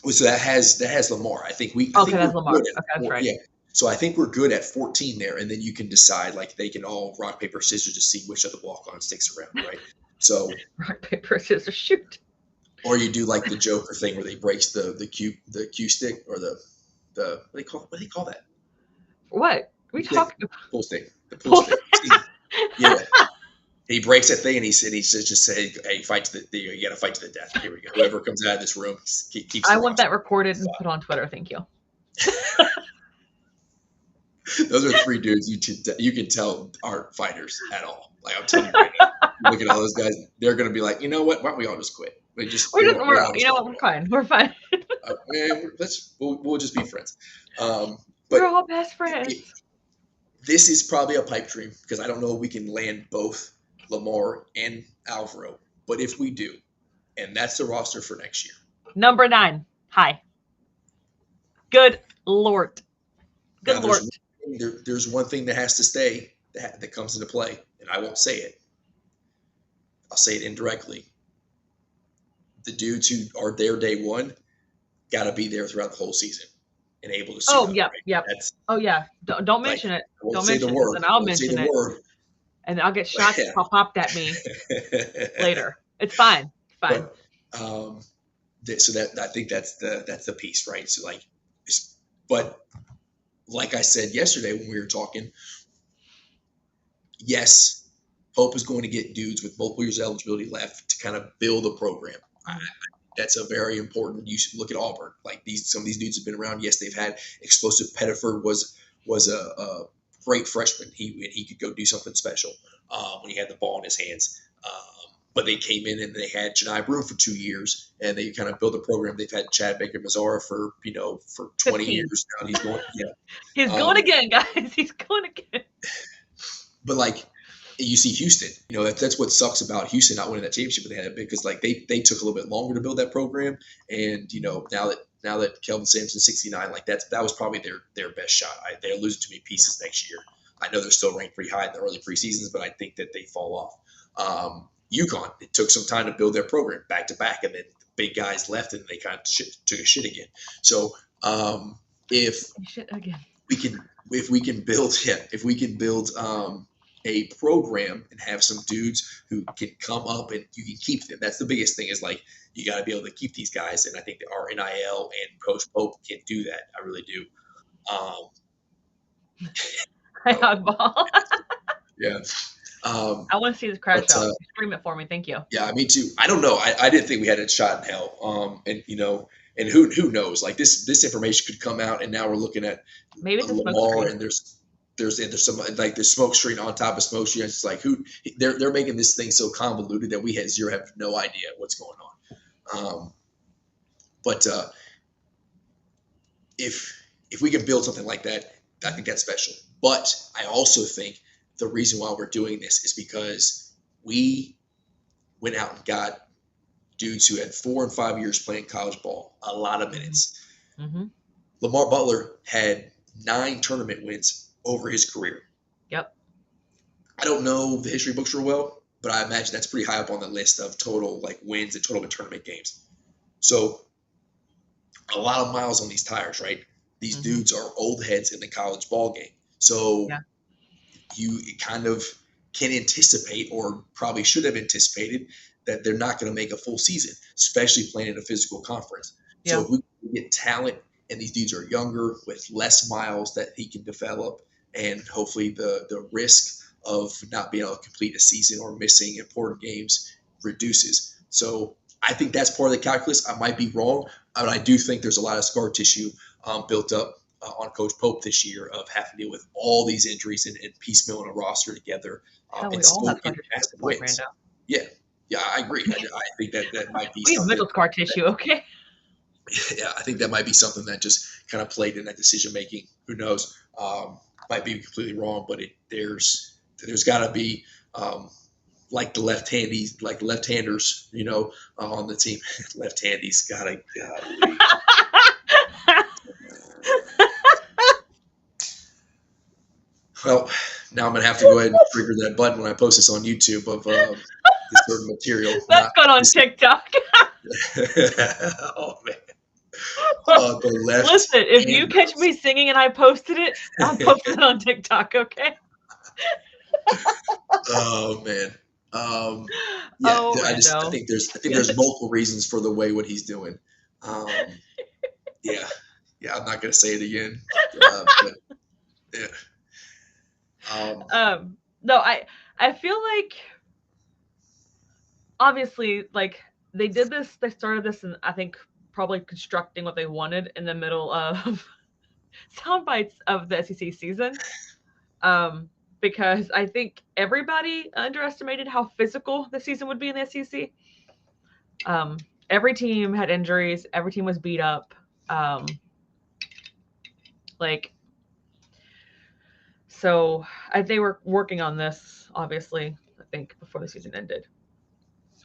So that has Lamar. I think we. Okay, that's Lamar. Okay, that's right. Yeah. So I think we're good at 14 there, and then you can decide, like, they can all rock, paper, scissors to see which of the walk-on sticks around, right? So rock, paper, scissors, shoot. Or you do like the Joker thing where they breaks the cue stick, or the what do they call that? What? Are we talking about? Pool stick. The pool stick. Yeah. He breaks that thing, and he just say, "Hey, fight to the you got to fight to the death." Here we go. Whoever comes out of this room keeps. I want that recorded and put on Twitter. Thank you. Those are three dudes you can tell aren't fighters at all. Like I'm telling you right now, you look at all those guys, they're gonna be like, you know what? Why don't we all just quit? We're All you just know walk what, we're away. fine. We're fine. Man, we'll just be friends. We're But all best it, friends. this is probably a pipe dream because I don't know if we can land both Lamar and Alvaro. But if we do, and that's the roster for next year. Number 9. Hi. Good Lord. Good Now Lord. there's one thing that has to stay that comes into play, and I won't say it. I'll say it indirectly. The dudes who are there day one got to be there throughout the whole season and able to suit Oh, up. yep, Right? yep. That's Oh, yeah. Don't like mention it. I won't Don't say the mention it, 'cause word. then I I'll won't say mention the it, word. and I'll get But shots yeah. popped at me later. It's fine. It's fine. But so that I think that's the piece, right? So like, but like I said yesterday when we were talking, yes, Pope is going to get dudes with multiple years of eligibility left to kind of build a program. That's a very important. You should look at Auburn. Like some of these dudes have been around. Yes, they've had explosive. Pettiford was a great freshman. He could go do something special when he had the ball in his hands. But they came in and they had Janai Broom for 2 years, and they kind of built a program. They've had Chad Baker Mazzara for 20 15. years now. And he's going, yeah. He's going again, guys. He's going again. But like you see Houston, that's what sucks about Houston not winning that championship they had, because like they took a little bit longer to build that program, and now that Kelvin Sampson's 69, like that was probably their best shot. They're losing too many pieces next year. I know they're still ranked pretty high in the early preseasons, but I think that they fall off. UConn, it took some time to build their program back to back, and then the big guys left and they kind of took a shit again. So if we can build a program and have some dudes who can come up and you can keep them. That's the biggest thing, is like you got to be able to keep these guys, and I think that our NIL and Coach Pope can do that. I really do. Oddball. Yeah. I want to see this crash out. Scream it for me. Thank you. Yeah, me too. I don't know. I didn't think we had a shot in hell. And who knows? Like this information could come out, and now we're looking at maybe it's a smoke Lamar, screen. and there's some like the smoke screen on top of smoke screen. It's just like they're making this thing so convoluted that we have no idea what's going on. But if we can build something like that, I think that's special. But I also think the reason why we're doing this is because we went out and got dudes who had 4 and 5 years playing college ball, a lot of minutes. Mm-hmm. Lamar Butler had 9 tournament wins over his career. Yep. I don't know the history books real well, but I imagine that's pretty high up on the list of total like wins and total tournament games. So a lot of miles on these tires, right? These dudes are old heads in the college ball game. So you kind of can anticipate, or probably should have anticipated, that they're not going to make a full season, especially playing in a physical conference. Yeah. So if we get talent, and these dudes are younger with less miles that he can develop, and hopefully the risk of not being able to complete a season or missing important games reduces. So I think that's part of the calculus. I might be wrong, but I do think there's a lot of scar tissue built up on Coach Pope this year of having to deal with all these injuries and piecemealing a roster together. And still get massive wins. Yeah, I agree. I think that might be we have something. Mental scar tissue, okay? Yeah, I think that might be something that just kind of played in that decision making. Who knows? Might be completely wrong, but there's got to be like the left-handers, on the team. Left-handies, gotta. Well, now I'm gonna have to go ahead and trigger that button when I post this on YouTube of this sort of material. That's going on TikTok. Oh man. The left. Listen, if you catch me singing and I posted it, I'll post it on TikTok, okay? Oh man. I think there's multiple reasons for the way what he's doing. Yeah, I'm not gonna say it again. But yeah. No, I feel like obviously like they started this, and I think probably constructing what they wanted in the middle of sound bites of the SEC season. Because I think everybody underestimated how physical the season would be in the SEC. Every team had injuries. Every team was beat up. Like, so they were working on this, obviously, I think, before the season ended.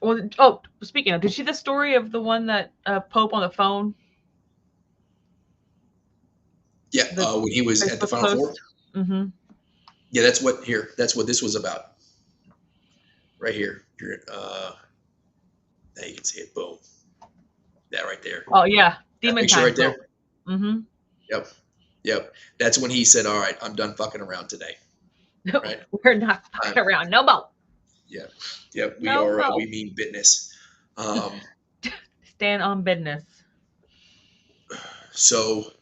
Well, oh, speaking of, did you see the story of the one that Pope on the phone? Yeah, The when he was at the Facebook Final Four. post. Mm-hmm. Yeah, that's what this was about. Right here. Now you can see it. Boom. That right there. Oh yeah, That Demon picture Time. right there. Mm-hmm. Yep. That's when he said, "All right, I'm done fucking around today." Right. We're not fucking around. No more. Yep. We No are. more. We mean business. Stand on business. So,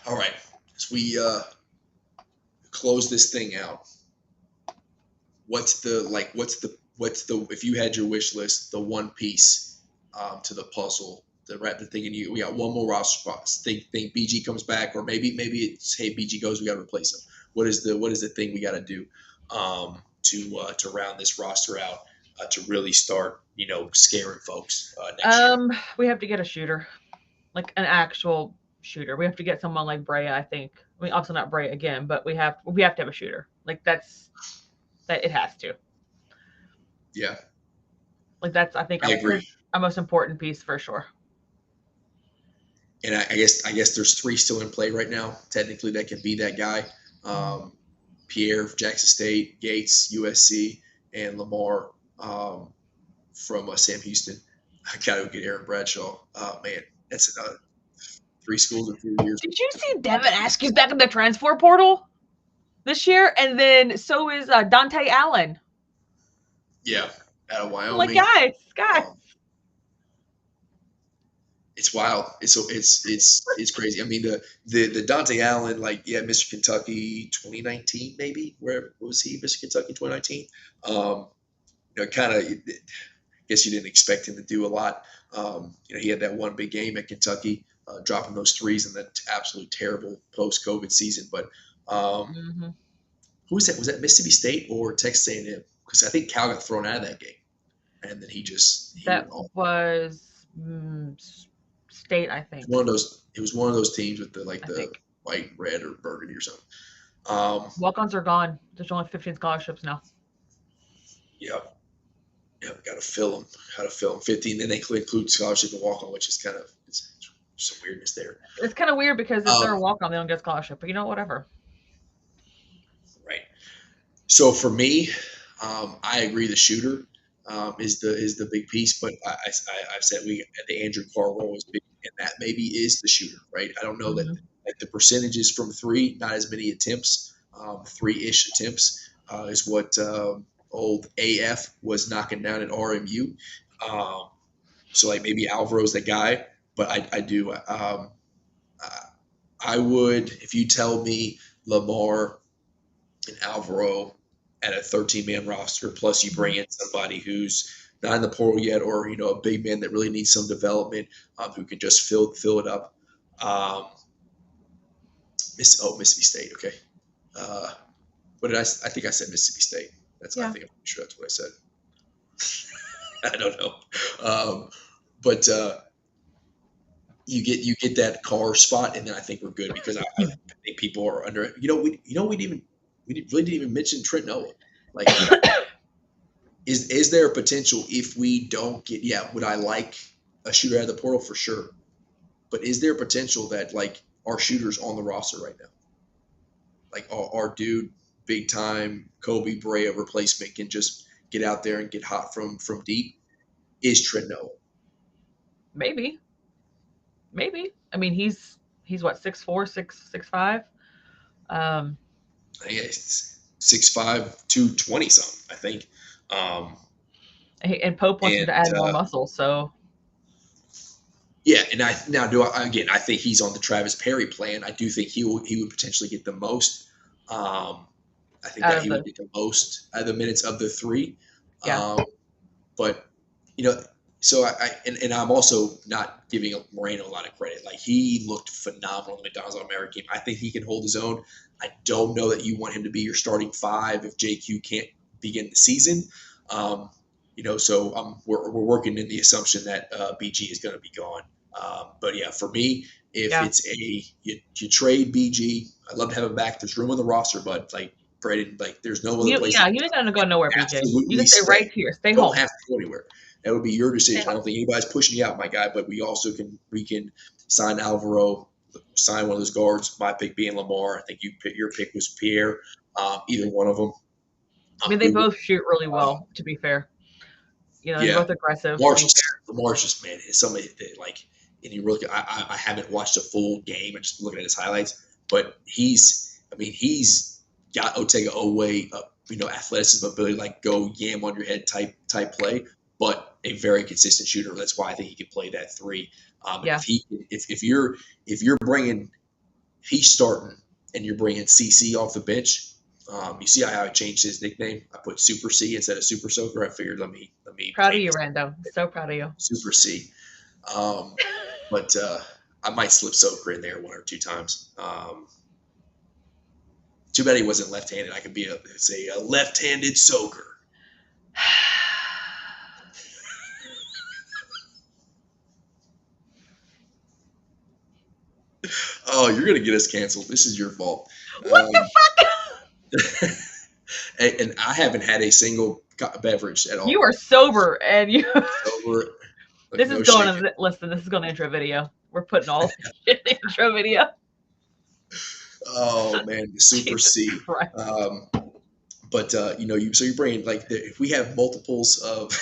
all right, as we close this thing out, what's the if you had your wish list, the one piece to the puzzle, the thing, and we got one more roster spot. Think BG comes back, or maybe it's, hey, BG goes, we got to replace him. What is the thing we got to do to round this roster out to really start scaring folks next year? We have to get a shooter, like an actual shooter. We have to get someone like Brea, I think. I mean, obviously not Brea again, but we have to have a shooter. Like that it has to. Yeah. Like that's, I think, I agree. our most important piece for sure. And I guess there's 3 still in play right now. Technically, that can be that guy. Pierre, Jackson State, Gates, USC, and Lamar from Sam Houston. I gotta get Aaron Bradshaw. Man, that's another 3 schools in 3 years. Did you see Devin Askew's back in the transfer portal this year? And then so is Dante Allen. Yeah, out of Wyoming. Like, guys. It's wild. It's crazy. I mean, the Dante Allen, like, yeah, Mr. Kentucky 2019, maybe. Where was he? Mr. Kentucky 2019. Kind of. Guess you didn't expect him to do a lot. He had that one big game at Kentucky, dropping those threes in that absolute terrible post-COVID season. But who was that? Was that Mississippi State or Texas A&M? Because I think Cal got thrown out of that game, and then he was State, I think. It was one of those teams with the white, red, or burgundy or something. Walk-ons are gone. There's only 15 scholarships now. Yep. Yeah, got to fill them. How to fill them? 15. Then they include scholarship and walk-on, which is kind of some weirdness there. It's kind of weird because if they're a walk-on, they don't get scholarship. But whatever. Right. So for me, I agree. The shooter is the big piece, but I've said the Andrew Carr role is big, and that maybe is the shooter. Right. I don't know that the percentages from 3, not as many attempts, 3-ish attempts is what. Old AF was knocking down at RMU. So like maybe Alvaro's the guy, but I do. I would, if you tell me Lamar and Alvaro at a 13-man roster, plus you bring in somebody who's not in the portal yet, or a big man that really needs some development, who can just fill it up. Mississippi State. Okay. What did I think I said Mississippi State. I think I'm pretty sure that's what I said. I don't know. But you get that Carr spot, and then I think we're good, because I think people are under. We really didn't even mention Trent Noah. Like, is there a potential if we don't get? Yeah, would I like a shooter out of the portal? For sure. But is there a potential that like our shooters on the roster right now, like our dude, big time Kobe Brea replacement, can just get out there and get hot from deep? Is Trent Noah? Maybe. I mean, he's what, 6'4", 6'5". Yeah, 6'5", 220 something, I think. And Pope wants him to add more muscle, so. Yeah, and I think he's on the Travis Perry plan. I do think he would potentially get the most. I think that he would get the most out of the minutes of the 3. Yeah. But So and I'm also not giving Moreno a lot of credit. Like he looked phenomenal in the McDonald's All-American game. I think he can hold his own. I don't know that you want him to be your starting five if JQ can't begin the season. Um, so we're working in the assumption that BG is going to be gone. But yeah, for me, if Yeah. it's you trade BG, I'd love to have him back. There's room on the roster, but like Braden, like there's no other place. You ain't gonna go nowhere, BJ. You Absolutely can stay stay. right here. Stay Don't home. have to go anywhere. That would be your decision. Stay I don't think anybody's pushing you out, my guy. But we also can sign Alvaro, sign one of those guards. My pick being Lamar. I think your pick was Pierre. Either one of them. I mean, they both shoot really well. To be fair, they're Yeah. both aggressive. Lamar's just man. It's somebody that, like, and you really. I haven't watched a full game. I'm just looking at his highlights. But he's got Otega Oweh, athleticism, ability, like go yam on your head type play, but a very consistent shooter. That's why I think he can play that three. Yeah. If you're bringing, he's starting, and you're bringing CC off the bench. You see how I changed his nickname? I put Super C instead of Super Soaker. I figured let me. Proud of you, Rando. So proud of you. Super C. But I might slip Soaker in there one or two times. Too bad he wasn't left-handed. I could be a left-handed soaker. Oh, you're gonna get us canceled. This is your fault. What the fuck? And I haven't had a single beverage at all. You are sober, and you. Sober. Like, this is going to listen. This is going to intro video. We're putting all this shit in the intro video. Oh man, the Super C. But so you're bringing if we have multiples of,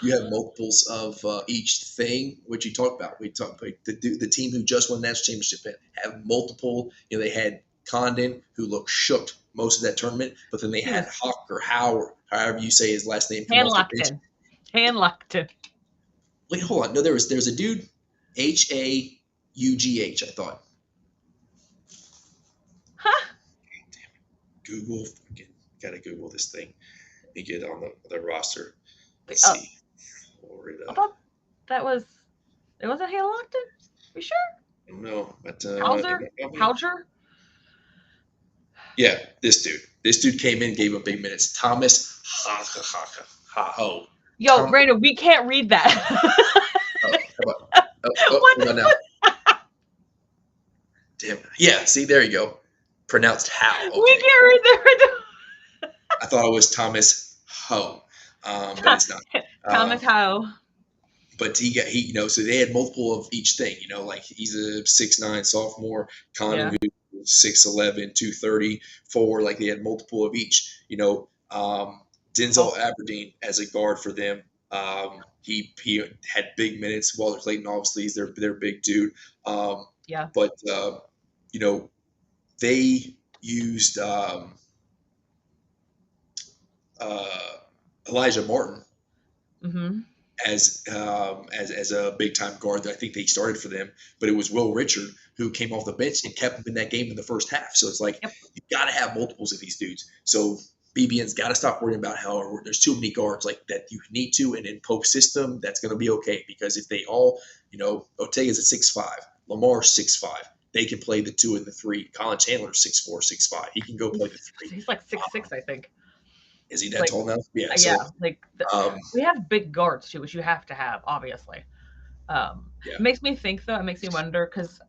you have multiples of each thing. What you talk about? We talked about the team who just won the national championship have multiple. They had Condon who looked shook most of that tournament, but then they had Hawk or Howe, or however you say his last name. Hanlockton. Wait, hold on. No, there's a dude, Haugh. I thought. Huh? Damn it. Google. Gotta Google this thing. Let me get on the roster. Let's see. I thought it wasn't Hanlockton? You sure? I don't know, but Hauser? Yeah, this dude came in, gave him big minutes. Thomas Ho. Yo, Brandon, we can't read that. Hold on now. Damn. Yeah, see, there you go. Pronounced how. Okay. We can't read that. I thought it was Thomas Ho, but it's not. Thomas Ho. But so they had multiple of each thing. Like he's a 6'9" sophomore, Condon, 6'11", 234. Like they had multiple of each. Denzel Aberdeen as a guard for them. He had big minutes. Walter Clayton obviously is their big dude. But they used Elijah Martin as a big time guard that I think they started for them. But it was Will Richard who came off the bench and kept him in that game in the first half. So it's like you got to have multiples of these dudes. So BBN's got to stop worrying about how there's too many guards like that you need to, and in Pope's system that's going to be okay, because if they all, Otega's at 6'5", Lamar's 6'5", they can play the 2 and the 3. Colin Chandler's 6'4", 6'5". He can go play the 3. He's like 6'6", I think. Is he that tall now? Yeah. We have big guards too, which you have to have, obviously. It makes me think though. It makes me wonder because,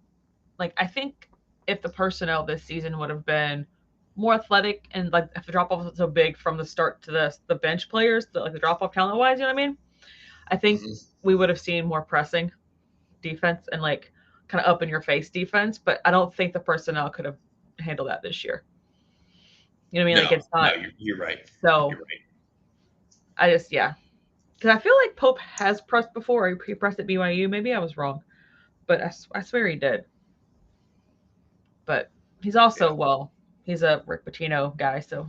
I think if the personnel this season would have been more athletic and if the drop off was so big from the start to the bench players, the drop off talent wise, you know what I mean? I think we would have seen more pressing defense and kind of up in your face defense, but I don't think the personnel could have handled that this year. You know what I mean? No, it's not. No, you're right. So you're right. I just because I feel like Pope has pressed before. He pressed at BYU. Maybe I was wrong, but I swear he did. But he's also he's a Rick Pitino guy, so.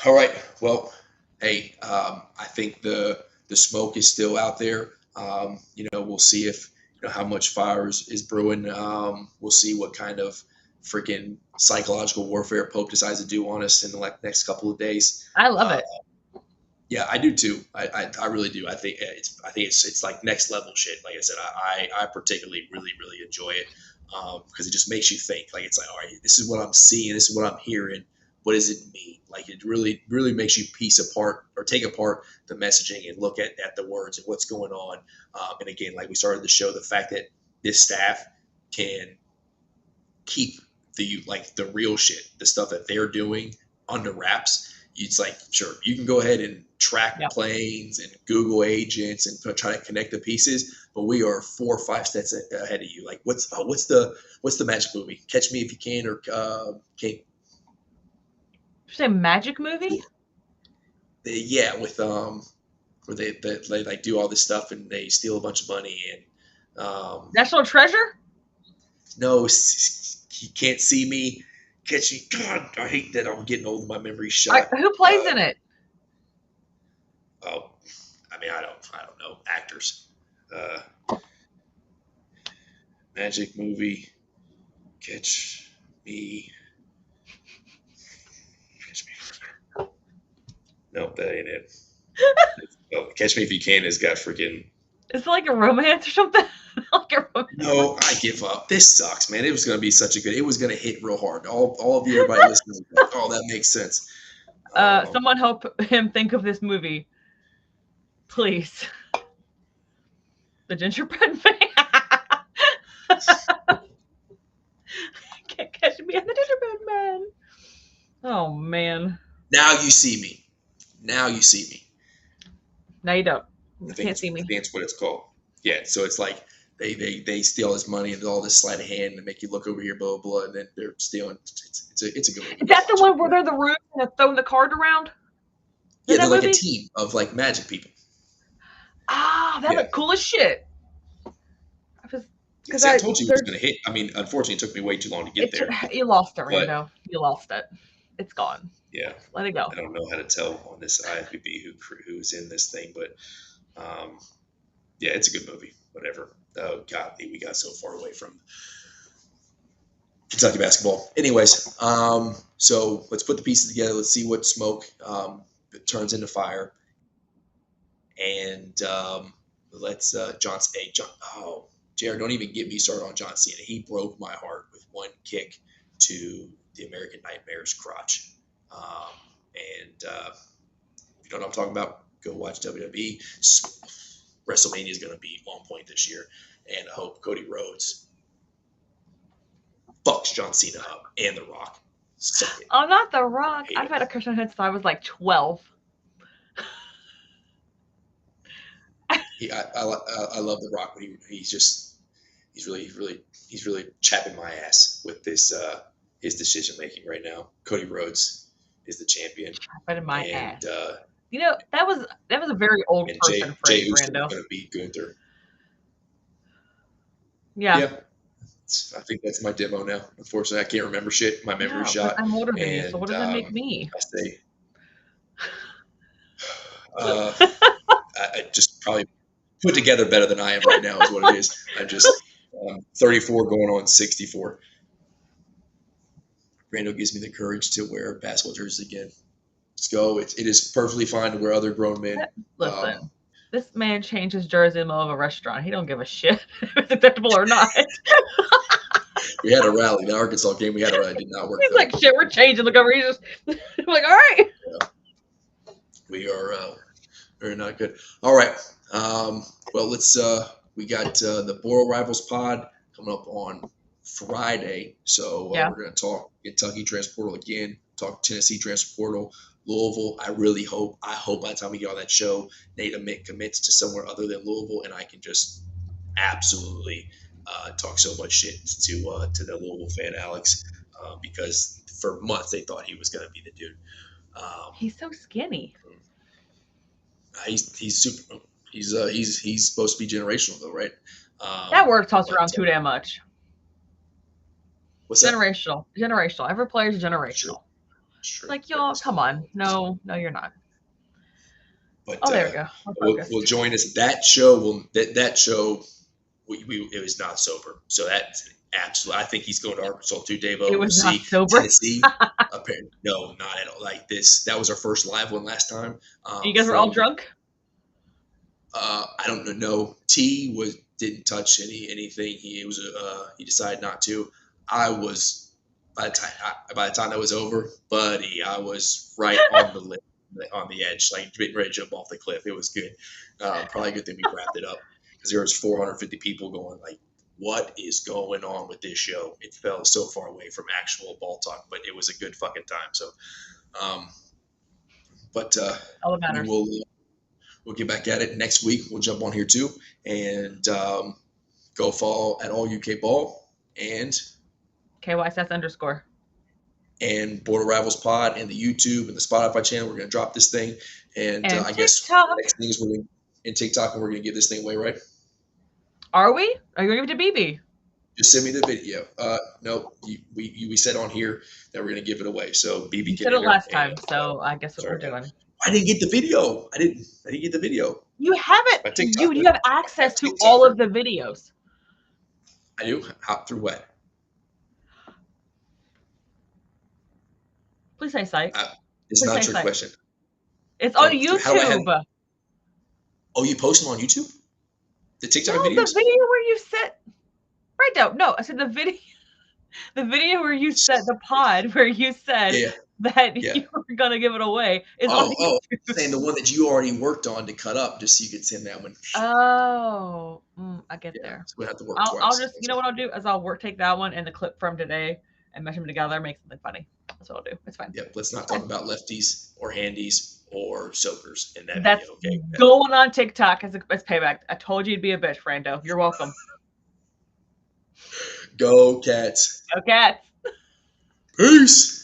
All right. Well, hey, I think the smoke is still out there. We'll see if how much fire is brewing. We'll see what kind of freaking psychological warfare Pope decides to do on us in the next couple of days. I love Uh, it. Yeah, I do too. I really do. I think it's like next level shit. Like I said, I particularly really enjoy it because it just makes you think. Like it's like, all right, this is what I'm seeing, this is what I'm hearing. What does it mean? Like it really makes you piece apart or take apart the messaging and look at the words and what's going on. And again, like we started the show, the fact that this staff can keep the real shit, the stuff that they're doing under wraps. It's like, sure, you can go ahead and track Yep. planes and Google agents and try to connect the pieces, but we are 4 or 5 steps ahead of you. Like, what's the magic movie? Catch Me If You Can, or can Did you say magic movie? yeah, with where they like do all this stuff and they steal a bunch of money and National Treasure? no, he can't see me. Catch me. God, I hate that I'm getting old and my memory's shot. Who plays in it? Oh, I mean, I don't know. Actors. Magic movie. Catch me. Catch me. Nope, that ain't it. Oh, Catch Me If You Can has got freaking. Is it like a romance or something? Like a romance. No, I give up. This sucks, man. It was going to be such a good. It was going to hit real hard. All of you, everybody listening. Oh, that makes sense. Someone help him think of this movie, please. The Gingerbread Man. Can't catch me on the Gingerbread Man. Oh man. Now you see me. Now you see me. No, you don't. I You think can't see me. I think that's what it's called. Yeah, so it's like they steal this money and all this sleight of hand and make you look over here, blah blah, blah, and then they're stealing. It's a good movie. Is that the one where they're in the room and they're throwing the card around? Yeah, Is they're that like a movie? team of like magic people. Ah, that Yeah. looked cool as shit. See, I told you it was going to hit. I mean, unfortunately, it took me way too long to get there. You lost it, But- Rando. You lost it. It's gone. Yeah, Let it go. I don't know how to tell on this IFBB who's in this thing, but yeah, it's a good movie. Whatever. Oh God, we got so far away from Kentucky basketball. Anyways, so let's put the pieces together. Let's see what smoke turns into fire, and let's John. Oh, Jared, don't even get me started on John Cena. He broke my heart with one kick to the American Nightmare's crotch. And if you don't know what I'm talking about, go watch WWE. WrestleMania is going to be on point this year, and I hope Cody Rhodes fucks John Cena up and The Rock. Suck it. Oh, not The Rock. Hate I've it. had a crush on him since I was like 12. I love The Rock, but he's really chapping my ass with this his decision making right now. Cody Rhodes is the champion, But in my and ass. You know, that was a very old and person Jay phrase, Uso's Rando. going to beat Gunther. Yeah. I think that's my demo now. Unfortunately, I can't remember shit. My memory Yeah, shot. but I'm older than you, so and, what does that make me? I say, I just probably put together better than I am right now is what it is. I'm just 34 going on 64. Rando gives me the courage to wear basketball jerseys again. Let's go. It is perfectly fine to wear other grown men. Listen, this man changed his jersey in the middle of a restaurant. He don't give a shit if it's acceptable or not. We had a rally. The Arkansas game, we had a rally. It did not work. He's though. like, shit, we're changing. Look over. He's just I'm like, all right. We are very not good. All right. Well, let's. We got the Boral Rivals pod coming up on Friday, so Yeah. we're going to talk Kentucky Transportal again. Talk Tennessee Transportal, Louisville. I hope by the time we get on that show, Nate commits to somewhere other than Louisville, and I can just absolutely talk so much shit to the Louisville fan Alex, because for months they thought he was going to be the dude. He's so skinny. He's super. He's supposed to be generational though, right? That word tossed around too damn much. What's that? Generational. Every player's generational. Sure. Like, y'all, come on. No, you're not. But Oh, there we go. will join us. That show will it was not sober. So that's absolutely. I think he's going to Arkansas too, Davo. It We'll was not see. sober. Tennessee, apparently, no, not at all. Like this, that was our first live one last time. You guys were all from- drunk? I don't know. T didn't touch anything. He decided not to. I was by the time that was over, buddy, I was right on the edge, like getting ready to jump off the cliff. It was good. Probably a good thing we wrapped it up because there was 450 people going like, what is going on with this show? It fell so far away from actual ball talk, but it was a good fucking time. So, but All that matters. we'll get back at it next week. We'll jump on here too and go follow at All UK Ball and KYSS_. and Border Rivals Pod and the YouTube and the Spotify channel. We're going to drop this thing. And I guess TikTok. the next thing is we're going in TikTok and we're going to give this thing away, right? Are we? Are you going to give it to BB? Just send me the video. No, we said on here that we're going to give it away. So BB You can said it enter last and- time, so I guess what Sorry. we're doing. I didn't get the video. I didn't get the video. You have My it. TikTok. You have access to TikTok. all of the videos. I do. How through what? Please say psych. It's Please not say your psych. question. It's on how do I have- YouTube. Oh, you post them on YouTube? The TikTok No, videos? the video where you set right down. No, I said the video. The video where you set the pod where you said Yeah. that Yeah. you were gonna give it away is on Oh, YouTube. saying the one that you already worked on to cut up, just so you could send that one. Oh, I get Yeah, there. so we have to work I'll twice. just, you know what I'll do is I'll take that one and the clip from today and mesh them together, make something funny. That's what I'll do. It's fine. Yep, let's not talk about lefties or handies or soakers in that That's video, okay? going on TikTok as payback. I told you you'd be a bitch, Brando. You're welcome. Go Cats. Okay. Peace.